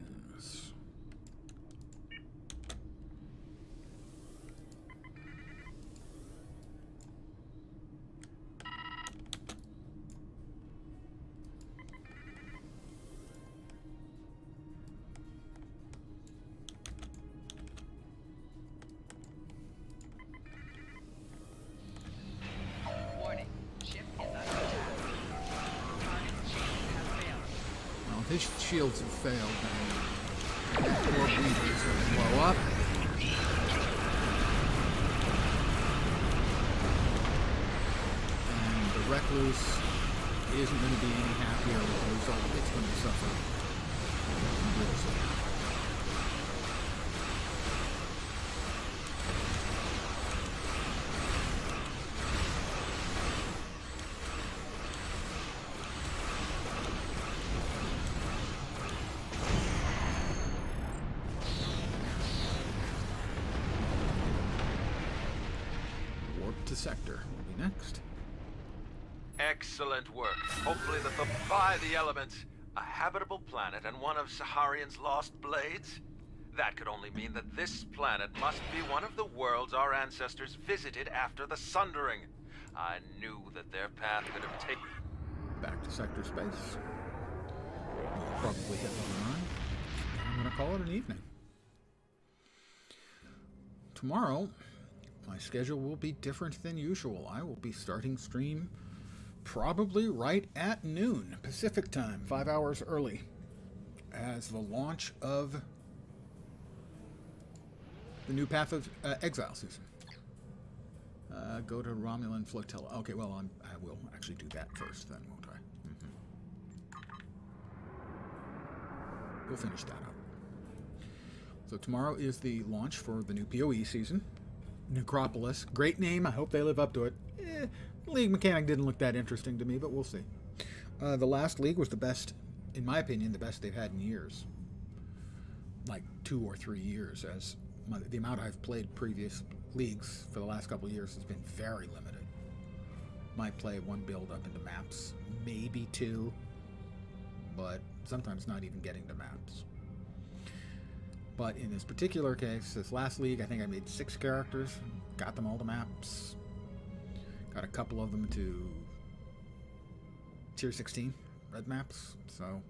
His shields have failed now. Four bleeders are going to blow up. And the Recluse isn't going to be any happier with the result. It's going to suffer. sector will be next. Excellent work. Hopefully defy the elements. A habitable planet and one of Saharian's lost blades? That could only mean that this planet must be one of the worlds our ancestors visited after the Sundering. I knew that their path could have taken... Back to sector space. We'll probably hit the line. I'm going to call it an evening. Tomorrow, my schedule will be different than usual. I will be starting stream probably right at noon Pacific time, 5 hours early, as the launch of the new Path of Exile season. Go to Romulan Flotilla. Okay, well, I will actually do that first, then, won't I? We'll finish that up. So tomorrow is the launch for the new PoE season. Necropolis. Great name. I hope they live up to it. League mechanic didn't look that interesting to me, but we'll see. The last league was the best, in my opinion, the best they've had in years. Like 2 or 3 years, as the amount I've played previous leagues for the last couple of years has been very limited. Might play 1 build up into maps, maybe 2, but sometimes not even getting to maps. But in this particular case, this last league, I think I made 6 characters, got them all to maps, got a couple of them to tier 16 red maps, so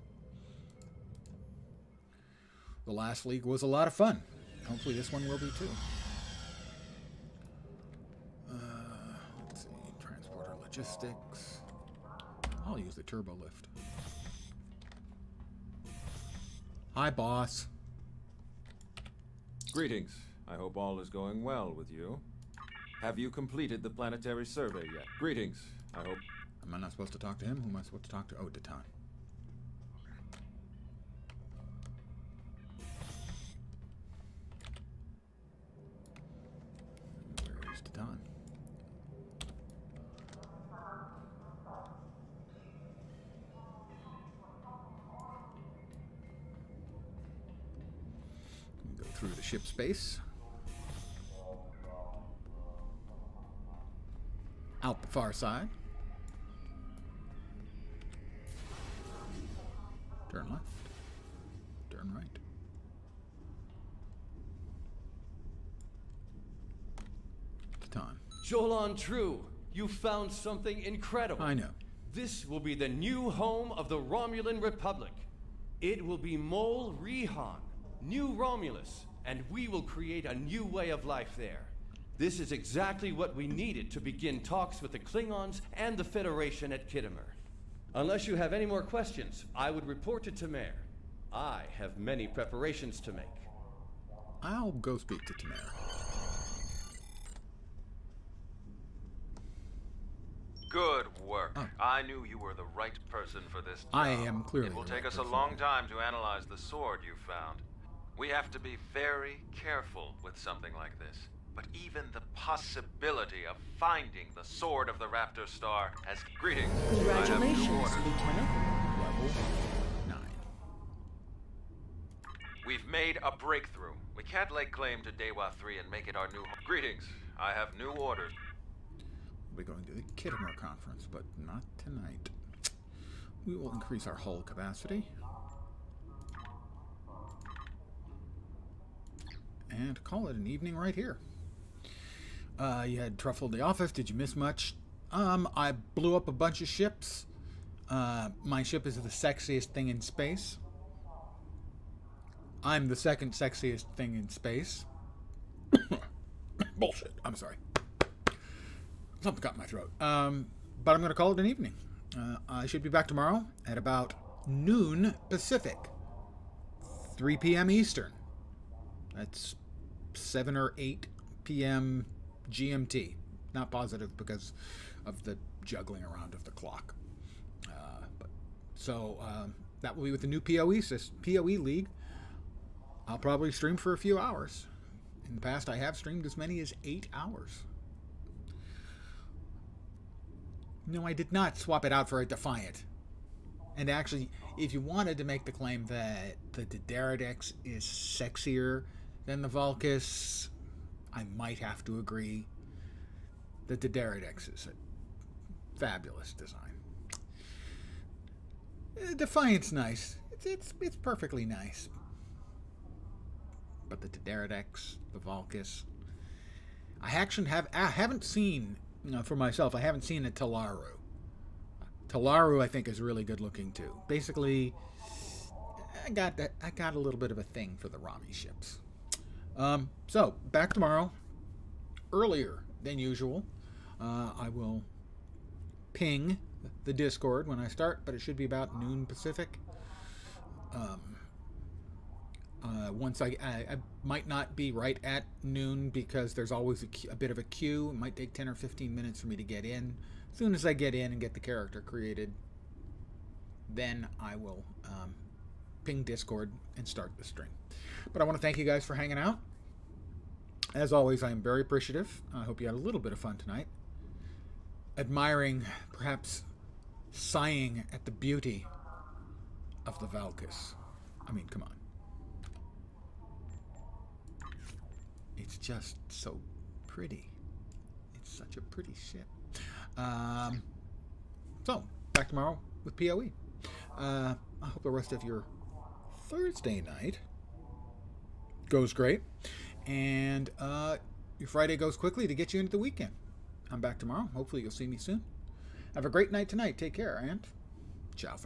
the last league was a lot of fun. Hopefully this one will be too. Let's see, transporter logistics. I'll use the turbo lift. Hi, boss. Greetings. I hope all is going well with you. Have you completed the planetary survey yet? Greetings. I hope... Am I not supposed to talk to him? Who am I supposed to talk to? Oh, Datan. Where is Datan? Go through the ship space. Out the far side. Turn left. Turn right. Catan. Jolan True, you found something incredible. I know. This will be the new home of the Romulan Republic. It will be Mol Rihan, New Romulus, and we will create a new way of life there. This is exactly what we needed to begin talks with the Klingons and the Federation at Khitomer. Unless you have any more questions, I would report to Tamer. I have many preparations to make. I'll go speak to Tamer. Good work. Oh. I knew you were the right person for this job. I am clearly. It will take us a long time to analyze the sword you found. We have to be very careful with something like this. But even the possibility of finding the sword of the Raptor Star has... Greetings. Congratulations, Lieutenant. Level 9. We've made a breakthrough. We can't lay claim to Dewa 3 and make it our new home. Greetings. I have new orders. We're going to the Khitomer conference, but not tonight. We will increase our hull capacity. And call it an evening right here. You had truffled the office. Did you miss much? I blew up a bunch of ships. My ship is the sexiest thing in space. I'm the second sexiest thing in space. Bullshit. I'm sorry. Something got in my throat. But I'm going to call it an evening. I should be back tomorrow at about noon Pacific. 3 p.m. Eastern. That's 7 or 8 p.m. GMT. Not positive because of the juggling around of the clock. So that will be with the new PoE League. I'll probably stream for a few hours. In the past, I have streamed as many as 8 hours. No, I did not swap it out for a Defiant. And actually, if you wanted to make the claim that the Daredix is sexier than the Valkis, I might have to agree. the Dederedex is a fabulous design. Defiant's nice. It's perfectly nice. But the Dederedex, the Valkis, I haven't seen, for myself, I haven't seen a Talaru. Talaru, I think, is really good looking too. Basically, I got a little bit of a thing for the Rami ships. So back tomorrow, earlier than usual. I will ping the Discord when I start, but it should be about noon Pacific. Once I might not be right at noon because there's always a bit of a queue. It might take 10 or 15 minutes for me to get in. As soon as I get in and get the character created, then I will ping Discord and start the stream. But I want to thank you guys for hanging out. As always, I am very appreciative. I hope you had a little bit of fun tonight. Admiring, perhaps sighing at the beauty of the Valkis. I mean, come on. It's just so pretty. It's such a pretty ship. So, back tomorrow with PoE. I hope the rest of your Thursday night goes great. And your Friday goes quickly to get you into the weekend. I'm back tomorrow. Hopefully you'll see me soon. Have a great night tonight. Take care, and ciao for now.